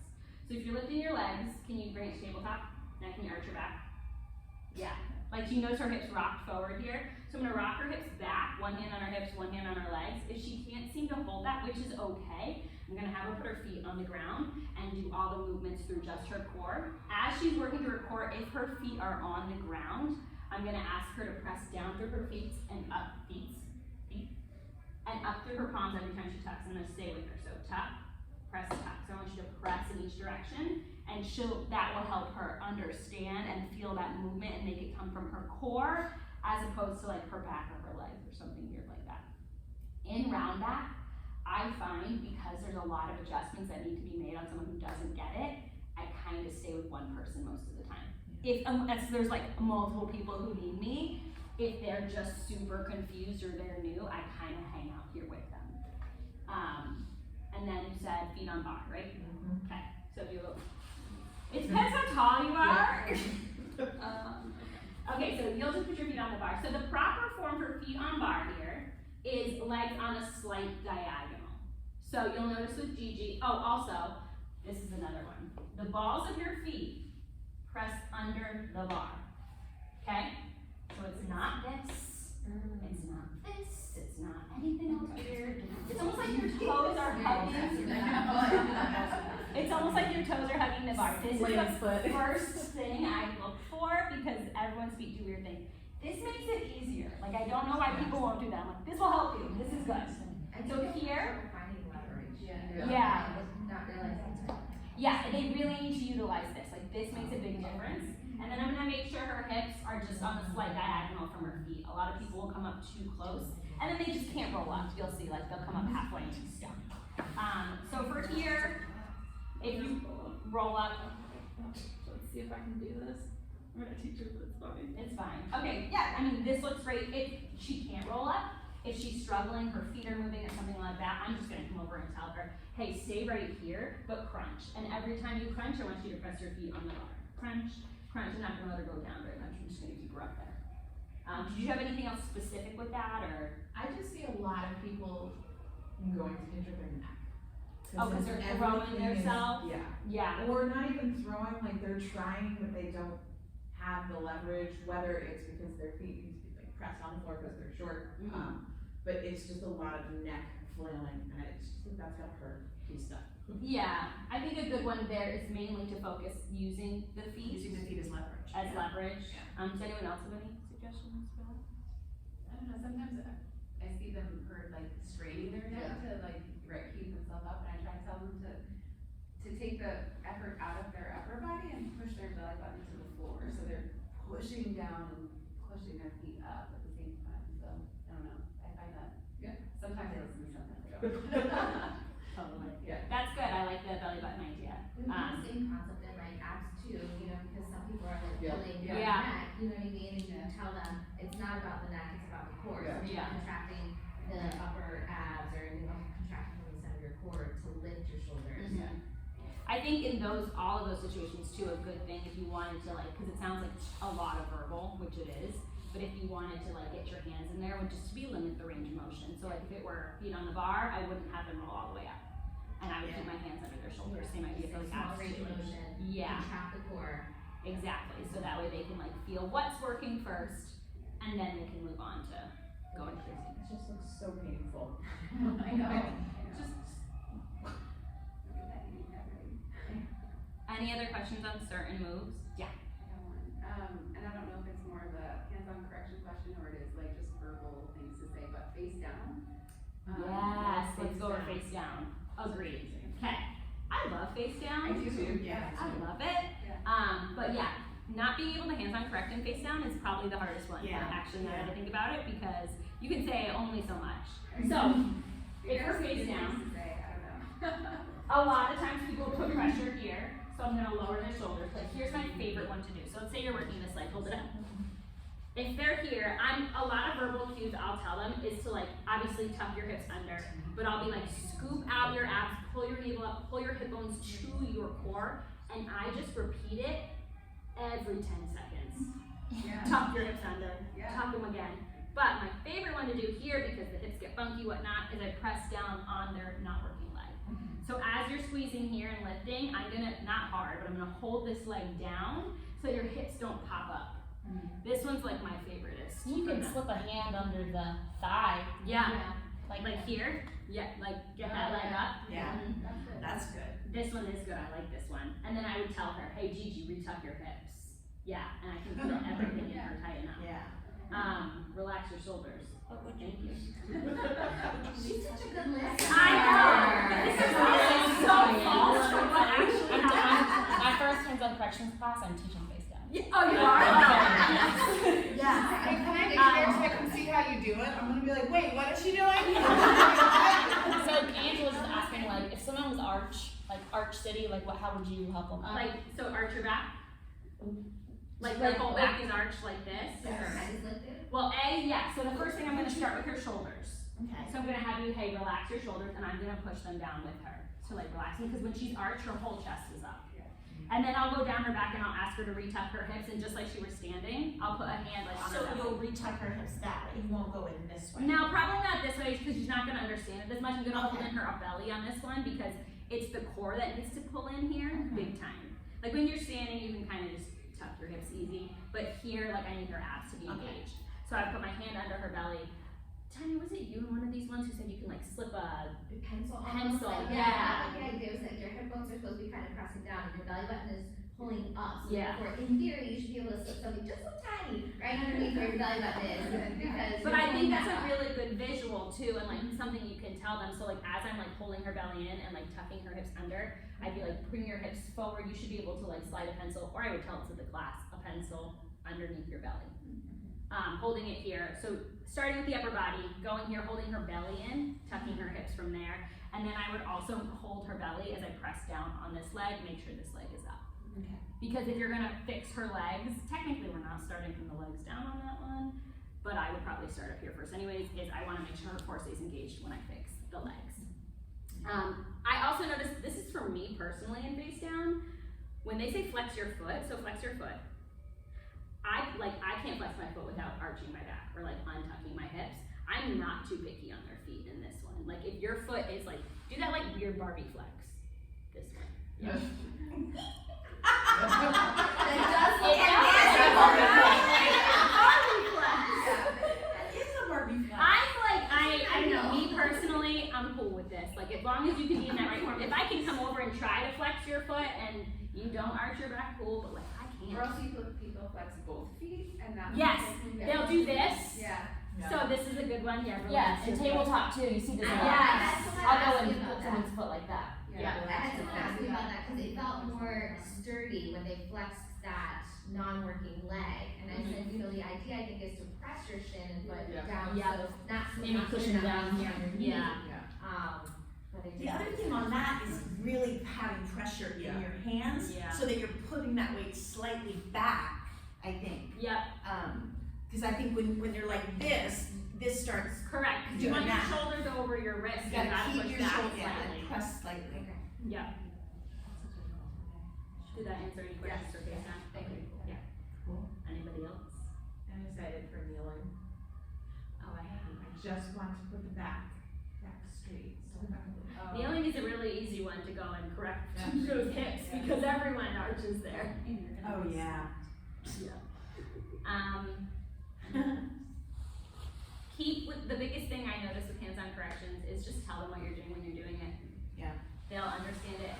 So if you're lifting your legs, can you bring it to tabletop? Now can you arch your back? Yeah. Like you notice her hips rocked forward here. So I'm gonna rock her hips back, one hand on her hips, one hand on her legs. If she can't seem to hold that, which is okay, I'm gonna have her put her feet on the ground and do all the movements through just her core. As she's working through her core, if her feet are on the ground, I'm gonna ask her to press down through her feet and up, feet, and up through her palms every time she tucks. I'm gonna stay with her. So tuck, press, tuck. So I want you to press in each direction, and that will help her understand and feel that movement and make it come from her core as opposed to like her back or her legs or something weird like that. In round back, I find because there's a lot of adjustments that need to be made on someone who doesn't get it, I kind of stay with one person most of the time. If unless there's like multiple people who need me, if they're just super confused or they're new, I kind of hang out here with them. And then you said feet on bar, right? Mm-hmm. Okay, so do a little. It depends how tall you are. Okay, so you'll just put your feet on the bar. So the proper form for feet on bar here is legs on a slight diagonal. So you'll notice with Gigi, also, this is another one. The balls of your feet press under the bar, okay? So it's not this, it's not this, it's not anything else weird. It's almost like your toes are hugging. It's almost like your toes are hugging the bar. This is the first thing I look for because everyone's feet do weird things. This makes it easier. Like I don't know why people won't do that. I'm like, this will help you. This is good. So here, Finding leverage. yeah. Not realizing. Yeah, they really need to utilize this. Like this makes a big difference. And then I'm gonna make sure her hips are just on the slight diagonal from her feet. A lot of people will come up too close, and then they just can't roll up. You'll see, like they'll come up halfway and be stuck. So for here, if you roll up, let's see if I can do this. I'm gonna teach her, but it's funny. It's fine. Okay, yeah, I mean, this looks great. If she can't roll up, if she's struggling, her feet are moving or something like that, I'm just gonna come over and tell her, hey, stay right here, but crunch. And every time you crunch, I want you to press your feet on the bar. Crunch, crunch. I'm not gonna let her go down very much. I'm just gonna keep her up there. Did you have anything else specific with that, or? I just see a lot of people going to injure their neck. Oh, because they're throwing everything is- themselves? Yeah. Yeah. Or not even throwing, like they're trying, but they don't have the leverage, whether it's because their feet need to be like pressed on the floor because they're short. But it's just a lot of neck flailing, and it's just, that's gonna hurt piece stuff. Yeah, I think a good one there is mainly to focus using the feet. Using the feet as leverage. As leverage. Yeah. Does anyone else have any suggestions for that? I don't know, sometimes I see them like straining their neck to like keep themselves up, and I try to tell them to take the effort out of their upper body and push their belly button to the floor, so they're pushing down and pushing their feet up at the same time, so, I don't know, I find that, sometimes I listen to sometimes I don't. Totally. Yeah. That's good, I like the belly button idea. We have the same concept in like abs too, you know, because some people are like Yeah. pulling Yeah. their neck, you know what I mean? And you tell them, it's not about the neck, it's about the core. So maybe Yeah. contracting the upper abs or, you know, contracting the center of your core to lift your shoulders. I think in all of those situations too, a good thing if you wanted to like, cause it sounds like a lot of verbal, which it is, but if you wanted to like get your hands in there, would just be limit the range of motion. So like if it were feet on the bar, I wouldn't have them roll all the way up. And I would keep my hands under their shoulders, same idea for like Small abs range too. of motion. Yeah, Contract the core. exactly, so that way they can like feel what's working first, and then they can move on to going crazy. It just looks so painful. I know. Just, Look at that, you got ready. any other questions on certain moves? Yeah. I got one. And I don't know if it's more of a hands-on correction question or it is like just verbal things to say, but face down. Yes, let's face go over down. face down. Agreed. Okay. I love face down. I do too, yeah. I love it. Yeah. But yeah, not being able to hands-on correct and face down is probably the hardest one. Yeah. Actually, now that I think about it, because you can say only so much. So, if we're face down, To say, I don't know. a lot of times people put pressure here, so I'm gonna lower their shoulders, but here's my favorite one to do. So let's say you're working this leg, hold it up. If they're here, a lot of verbal cues I'll tell them is to like, obviously tuck your hips under, but I'll be like, scoop out your abs, pull your navel up, pull your hip bones to your core, and I just repeat it every 10 seconds. Yeah. Tuck your hips under, Yeah. tuck them again. But my favorite one to do here, because the hips get funky, whatnot, is I press down on their not working leg. So as you're squeezing here and lifting, I'm gonna, not hard, but I'm gonna hold this leg down so your hips don't pop up. This one's like my favoriteest. You for can that. slip a hand under the thigh, Yeah, like like here. Yeah, like get that leg up. Yeah, Mhm. That's good. that's good. This one is good, I like this one. And then I would tell her, hey Gigi, retuck your hips. Yeah, and I can feel everything in her tighten up. Yeah. Relax your shoulders. Thank you. She's such a good listener. I know. This is so false from what actually I'm happened. my first hands-on corrections class, I'm teaching face down. Oh, you are? Yeah. Hey, can I get there so I can see how you do it? I'm gonna be like, wait, what is she doing? So Angela was just asking, like, if someone was Arch City, like, how would you help them? So arch your back. Like their whole back is arched like this. Her head is lifted. Well, yeah. So the first thing I'm gonna start with your shoulders. Okay. So I'm gonna have you, hey, relax your shoulders, and I'm gonna push them down with her to like relax them, because when she's arched, her whole chest is up. And then I'll go down her back and I'll ask her to retuck her hips, and just like she was standing, I'll put a hand like on her So belly. you'll retuck her hips that way, you won't go in this way. No, probably not this way, because she's not gonna understand it as much. I'm gonna hold in her up belly on this one, because it's the core that needs to pull in here, big time. Like when you're standing, you can kind of just tuck your hips easy, but here, like I need her abs to be engaged. So I put my hand under her belly. Tanya, was it you in one of these ones who said you can like slip a Pencil. Pencil, Almost, like, yeah. Like the idea was that your hip bones are supposed to be kind of pressing down and your belly button is pulling up. So Yeah. therefore, in theory, you should be able to slip something just so tiny right underneath where your belly button is. Because But you're I think pulling that's that a up. really good visual too, and like something you can tell them. So like as I'm like holding her belly in and like tucking her hips under, I'd be like, bring your hips forward. You should be able to like slide a pencil, or I would tell it to the class, a pencil underneath your belly. Holding it here. So starting with the upper body, going here, holding her belly in, tucking her hips from there, and then I would also hold her belly as I press down on this leg, make sure this leg is up. Okay. Because if you're gonna fix her legs, technically we're not starting from the legs down on that one, but I would probably start up here first anyways, is I wanna make sure her core stays engaged when I fix the legs. I also noticed, this is for me personally in face down, when they say flex your foot, so flex your foot, I can't flex my foot without arching my back or like untucking my hips. I'm not too picky on their feet in this one. Like if your foot is like, do that like weird Barbie flex. This way. Yeah. It I don't know, me personally, I'm cool with this. Like, as long as you can be in that right form. If I can come over and try to flex your foot and you don't arch your back, cool, but like, I Or can't. else people flex both feet and that. Yes, they'll do this. Yeah. So this is a good one, yeah. Yeah, and tabletop too, you see this a lot. Yes. I'll go and put someone's foot like that. I had someone ask me about that because it felt more sturdy when they flexed that non-working leg. And I said, you know, the idea I think is to press your shin and foot down, Yeah. so not so Maybe much cushion down here. Yeah. But I The other thing on that is really having pressure in your hands, Yeah. so that you're putting that weight slightly back, I think. Yep, Cause I think when you're like this starts, correct. 'Cause you Doing want your that. shoulders over your wrist. you gotta keep push your back shoulder, slightly. and press slightly. Yep. Did that answer any questions for face down? Thank you. Yeah. Cool. Anybody else? I'm excited for kneeling. Oh, I I just want to put the back straight, so badly. Kneeling is a really easy one to go and correct those hips because everyone arches there. Oh, yeah. Keep with the biggest thing I notice with hands-on corrections is just tell them what you're doing when you're doing it. Yeah. They'll understand it.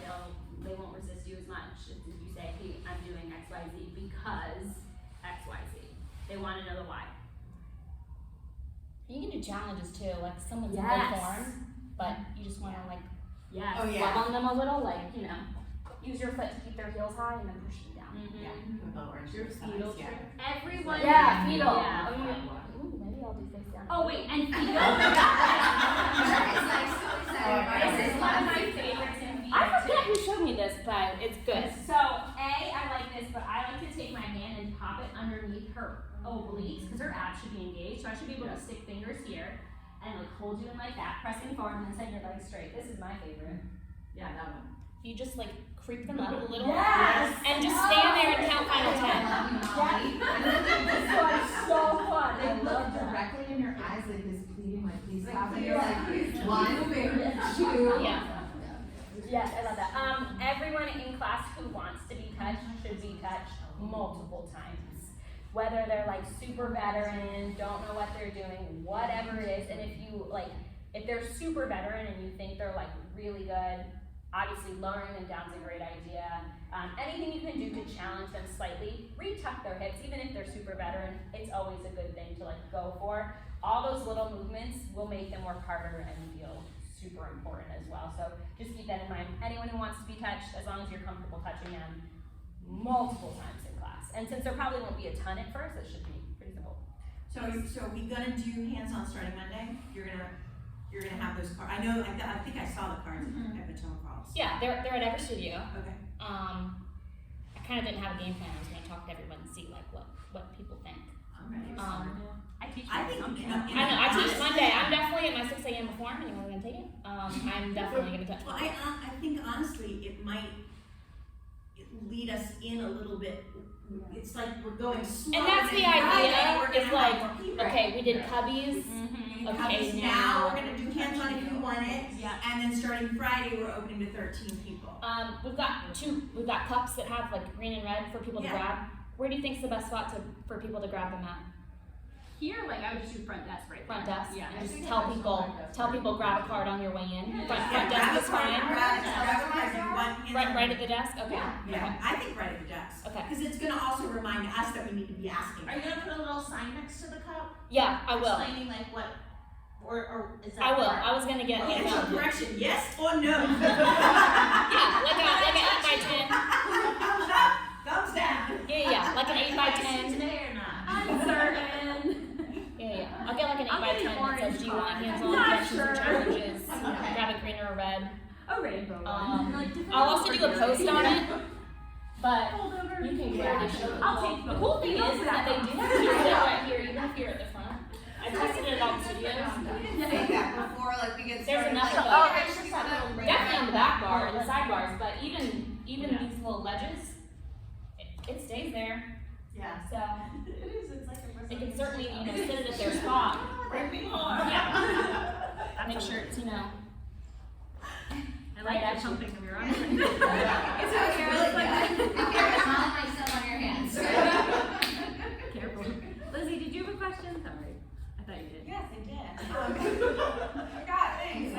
They won't resist you as much if you say, "Hey, I'm doing X, Y, Z because X, Y, Z." They want to know the why. You can do challenges too, like someone's in Yes. good form, but you just wanna like Yes. Oh, yeah. love on them a little, like, you know, use your foot to keep their heels high and then push them down. Mhm. Yeah. With the orange Your size, fetal yeah. trick. Everyone. Yeah, fetal. Yeah. Ooh, maybe I'll do face down. Oh wait, and fetal. It's like so excited. This is one of my favorites in fetal I forget too. who showed me this, but it's good. So I like this, but I like to take my hand and pop it underneath her obliques because her abs should be engaged. So I should be able to stick fingers here and like hold you in like that, pressing forward and then setting your legs straight. This is my favorite. Yeah, that one. You just like creep them up a little. Yes. And just stand there and count final 10. This one's so fun. I They love look that. directly in your eyes like this, pleading, like, please stop. And please, you're like, please. 1, 2. Yeah. Yes, I love that. Everyone in class who wants to be touched should be touched multiple times. Whether they're like super veteran, don't know what they're doing, whatever it is, and if they're super veteran and you think they're like really good, obviously lowering them down is a great idea. Anything you can do to challenge them slightly, retuck their hips, even if they're super veteran, it's always a good thing to like go for. All those little movements will make them work harder and feel super important as well. So just keep that in mind. Anyone who wants to be touched, as long as you're comfortable touching them multiple times in class. And since there probably won't be a ton at first, it should be pretty simple. So are we gonna do hands-on starting Monday? You're gonna have those cards. I think I saw the cards at Matone Falls. Yeah, they're at every studio. Okay. I kind of didn't have a game plan. I was going to talk to everyone and see like what people think. I teach I think, something. you know, I know, I teach Monday. I'm definitely at my 6 a.m. form. Anyone going to take it? I'm definitely going to touch Well, it. I think honestly, it might lead us in a little bit. It's like we're going slow. And that's the then Friday, idea, we're gonna is have like, more people. okay, we did cubbies. Mm-hmm. Okay, Now now- we're gonna do hands-on if you want it. Yeah. And then starting Friday, we're opening to 13 people. We've got cups that have like green and red for people to Yeah. grab. Where do you think's the best spot for people to grab them at? Here, like I would just do front desk right Front there. desk? Yeah. And just tell people grab a card on your way in. Front Yeah, desk is grab fine. a card, if you want hands-on. Right at the desk? Okay. Yeah, I think right at the desk. Okay. Because it's gonna also remind us that we need to be asking. Are you gonna put a little sign next to the cup? Yeah, I will. Explaining like what, or is that? I will. part? I was gonna get like Answer correction, yes or no? yeah, like an 8x10. Thumbs up, thumbs down. Yeah, like an 8x10. Today or not? Uncertain. Yeah. I'll get like an I'll get 8x10 an that says, orange do you want card. hands-on Not corrections or sure. challenges? Okay. Grab a green or a red. A rainbow one. Like, different I'll also do a ones. post on it, but But Hold over. you can Yeah. clearly show. I'll take The both. cool thing is that they do have you sit right here, even if you're at the front. I tested it on studios. Say that before, like, we get There's started. enough like, of oh, a- actually, some Definitely on the back bar and the side bars, but even these little ledges, it stays there. Yeah. So It is, it's like a they can certainly, sit it at their spot. Bring me more. Yeah. Make sure it's, I like that something to be wrong. It's okay, really good. Okay, smelling myself on your hands. Careful. Lizzie, did you have a question? Sorry. I thought you did. Yes, I did. I forgot, thanks.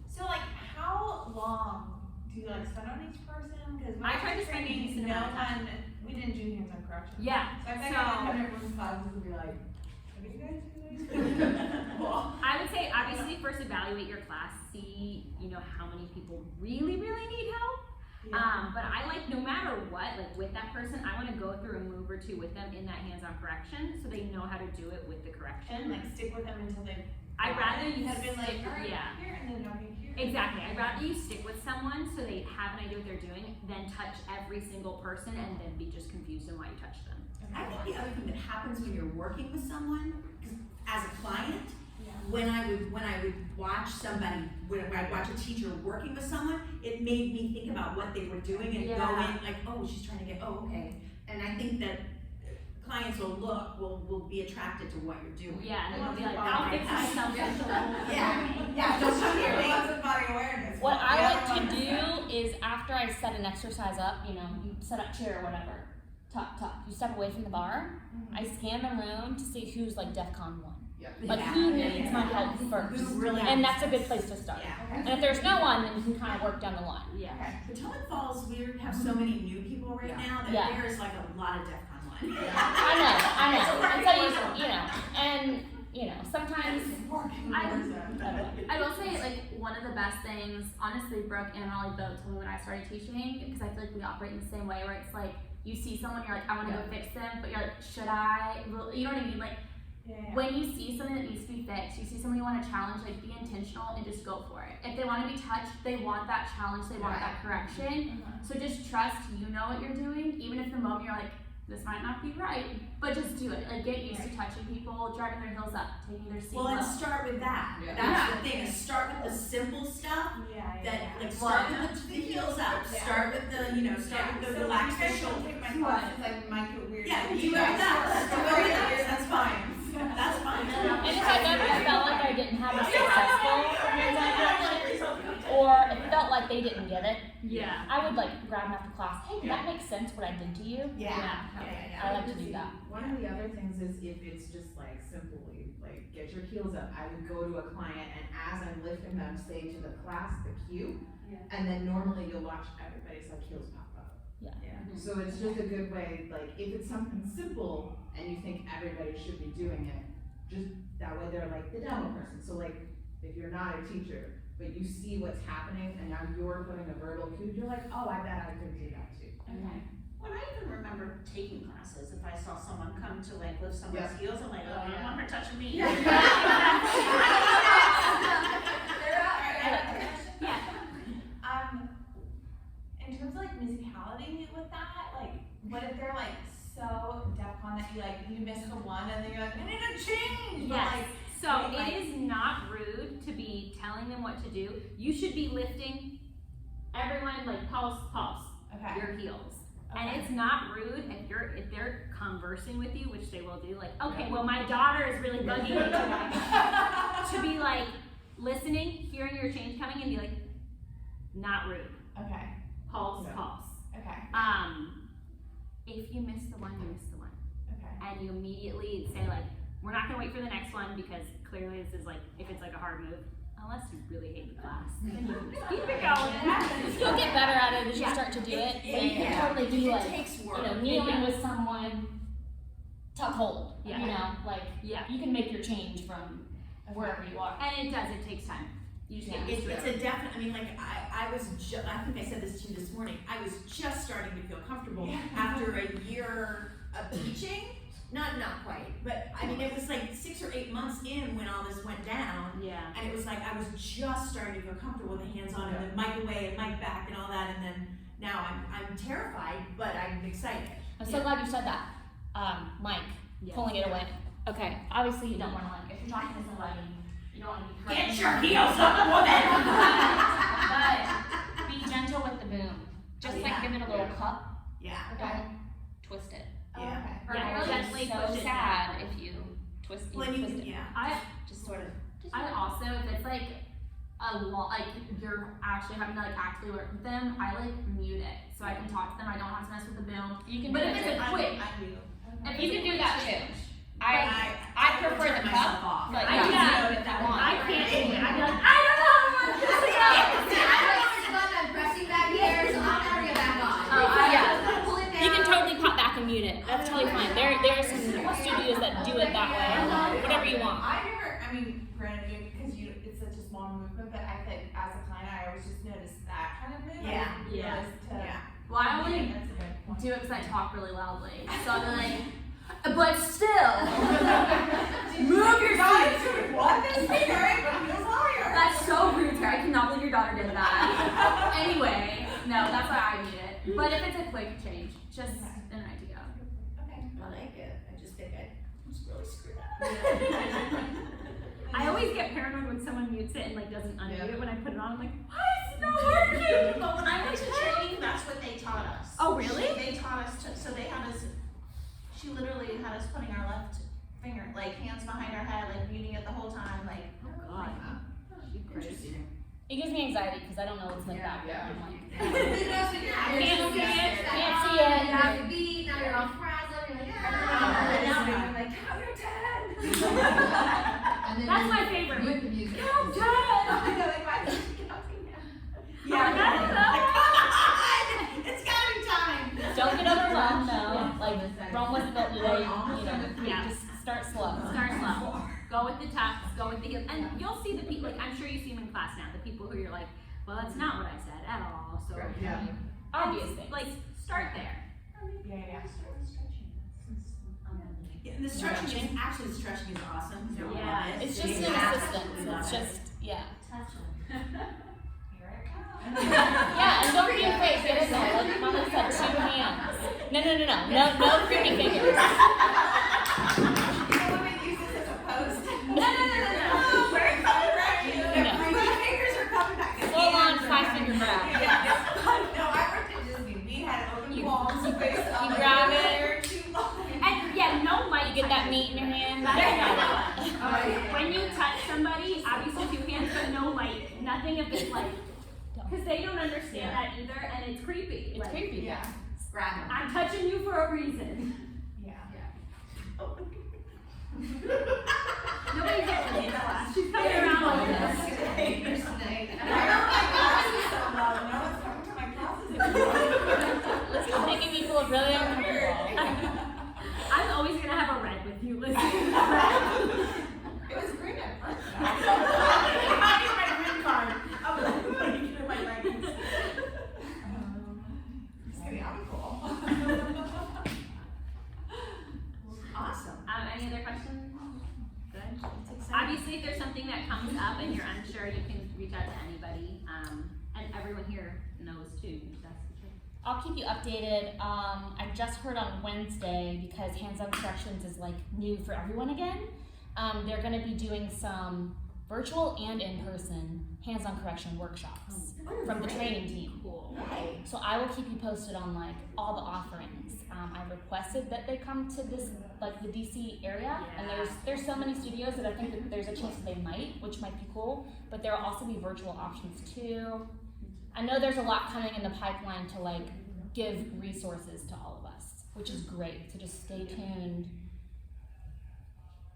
So like, how long do you like spend on each person? Cause I tried to spend a decent amount of time. We didn't do hands-on correction. Yeah. So I think So- I would come to everyone's classes and be like, what do you guys do? I would say obviously first evaluate your class, see, how many people really, really need help. But I like, no matter what, like with that person, I wanna go through a move or two with them in that hands-on correction, so they know how to do it with the correction. Like stick with them until they. I'd rather you have been like, stick, all right, yeah. here, and then okay, here. Exactly, I'd rather you stick with someone so they have an idea what they're doing, than touch every single person and then be just confused on why you touched them. I think the other thing that happens when you're working with someone, 'cause as a client, when I would watch somebody, when I'd watch a teacher working with someone, it made me think about what they were doing and go Yeah. in like, oh, she's trying to get, oh, okay. And I think that clients will be attracted to what you're doing. Yeah, and then they'll be like, Oh, I'll my fix gosh. myself. Yeah, don't come here, me. Lots of body awareness. What The I other like to one- do is after I set an exercise up, you set up chair or whatever, talk. You step away from the bar. I scan the room to see who's like DEFCON 1. Like who needs my help first. Who really And that's a good place to start. Yeah. And if there's no one, then you can kind of work down the line. Yeah. Potomac Falls, we have so many new people right now that Yeah. there is like a lot of DEFCON 1. I know. And so sometimes I will say, like, one of the best things, honestly, Brooke and Ollie both told me when I started teaching, because I feel like we operate in the same way, where it's like, you see someone, you're like, I want to go fix them, but you're like, should I? Well, you know what I mean? Like, when you see something that needs to be fixed, you see someone you want to challenge, like, be intentional and just go for it. If they want to be touched, they want that challenge, they want that correction. So just trust you know what you're doing, even if the moment you're like, this might not be right, but just do it. Like, get used to touching people, driving their heels up, taking their seat Well, and low. start with that. Yeah. That's the thing, is start with the simple stuff that, like, start with the heels up, start with the, start with the relax the shoulder. Take my classes, I might get weird. Yeah, do it with that, do it with that, that's fine. That's fine. And if I've ever felt like I didn't have a successful hands-on correction, or it felt like they didn't get it, Yeah. I would like grab them after class. Hey, did that make sense what I did to you? Yeah. I like to do that. One of the other things is if it's just like simply like get your heels up, I would go to a client and as I'm lifting them, say to the class the cue, and then normally you'll watch everybody's like heels pop up. Yeah. So it's just a good way, like if it's something simple and you think everybody should be doing it, just that way they're like the demo person. So like if you're not a teacher, but you see what's happening and now you're putting a verbal cue, you're like, oh, I bet I could do that too. Okay. When I even remember taking classes, if I saw someone come to like lift someone's heels, I'm like, oh, I don't want her touching me. In terms of like musicality with that, like, what if they're like so DEFCON that you miss the one and then you're like, I need to change. But, Yes. like, So it is not rude to be telling them what to do. You should be lifting everyone, like, pulse, okay. your heels. And it's not rude if they're conversing with you, which they will do, like, okay, well, my daughter is really bugging me to be like listening, hearing your change coming, and be like, not rude. Okay. Pulse. Okay. If you miss the one, you miss the one. Okay. And you immediately say, like, we're not gonna wait for the next one because clearly this is like, if it's like a hard move, unless you really hate the class, then you can just keep it going. You'll get better at it as you Yeah. start to do it. Yeah, But you can totally do It like, takes work. kneeling with someone, tuck hold. Yeah. Yeah. You can make your change from wherever you are. And it does, it takes time. You just get used to It's it. a definite, I mean, like, I think I said this to you this morning, I was just starting to feel comfortable after a year of teaching. Not quite, but I mean, it was like 6 or 8 months in when all this went down. Yeah. And it was like, I was just starting to feel comfortable with the hands-on and the mic away and mic back and all that, and then Now I'm terrified, but I'm excited. I'm so glad you said that. Mike, Yes. pulling it away. Okay, obviously you don't want to like, if you're talking to somebody, you don't want to be Get crazy. your heels up, woman! But be gentle with the boom. Just like give it a little cup. Yeah, Don't twist it. yeah. Or Yeah, it'll gently be so push it sad if you twist it. When you can, yeah. Just sort of. I also, if it's like a lot, like you're actually having to like actively work with them, I like mute it so I can talk to them. I don't have to mess with the boom. You can But do if it. it's a quick, I do. if You it's can a do quick that change, too. I prefer turn the myself cup, off. but I you do can that. do it if you want. I can't do it. I'd be like, I don't know. I'm pressing back here, so I'm never gonna back on. Yeah. Pull it down. You can totally pop back and mute it. That's totally fine. There are some studios that do it that way. Whatever you want. I never, I mean, granted, because it's such a small movement, but I think as a client, I always just notice that kind of movement. Yeah. I didn't realize to. Yeah. well, I only That's a good point. do it because I talk really loudly. So I'll be like, but still, move your seat. What this finger ain't gonna be a liar. That's so rude, Terry. I cannot believe your daughter did that. Anyway, no, that's why I mute it. But if it's a quick change, just an idea. I like it. I just think I just really screwed up. I always get paranoid when someone mutes it and like doesn't unmute it when I put it on. I'm like, why is it not working? But when I went to training, that's what they taught us. Oh, really? They taught us to, so they had us, she literally had us putting our left finger, like hands behind our head, like muting it the whole time, like. Oh God. Interesting. It gives me anxiety because I don't know what's in the back there. I'm like, I can't see it. Can't see it. You have to be, now you're all frazzled, you're like, I'm like, count your 10. That's my favorite. Mute the music. Count 10. I know, like, why is she counting now? It's counting time. don't get overwhelmed though. Like Rome wasn't built today. Yeah. Just start slow. Start slow. Go with the tucks, go with the heels. And you'll see the people, like, I'm sure you see them in class now, the people who you're like, well, that's not what I said at all. So, Yeah. Obvious things. like, start there. Yeah. Yeah, and the stretching is, actually the stretching is awesome. Don't Yeah. love it. It's just You an absolutely assistance. love It's it. just yeah. Here it comes. Yeah, and don't be afraid. Get in there. Like Mama said, 2 hands. No creepy fingers. My fingers are coming back. Full on 5-finger grab. No, I worked at Disney. We had open palms based on You grab it. they're too long. And yeah, no mic. You get that meat in your hand. When you touch somebody, obviously 2 hands, but no light. Nothing of this like, because they don't understand that either, and it's creepy. It's Like, creepy. Yeah. Grab them. I'm touching you for a reason. Yeah. Nobody's getting this class. She's coming around like this. I know my classes so loud. No one's coming to my classes. This is making me feel really uncomfortable. I'm always gonna have a red with you, listen. It was green at first. I need my green card. I'm like, putting it in my leggings. Maybe I'll be cool. Awesome. Any other questions? Good. Obviously, if there's something that comes up and you're unsure, you can reach out to anybody. And everyone here knows too. That's the truth. I'll keep you updated. I just heard on Wednesday, because hands-on corrections is like new for everyone again. They're going to be doing some virtual and in-person hands-on correction workshops from the training team. Cool. So I will keep you posted on like all the offerings. I've requested that they come to this, like the DC area, and there's so many studios that I think that there's a chance that they might, which might be cool. But there will also be virtual options too. I know there's a lot coming in the pipeline to like give resources to all of us, which is great. So just stay tuned.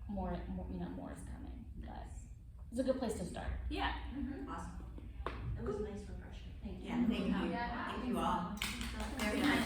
More is coming. But it's a good place to start. Yeah. Awesome. It was nice refreshing. Thank you. Yeah, thank you. Thank you all. Very nice.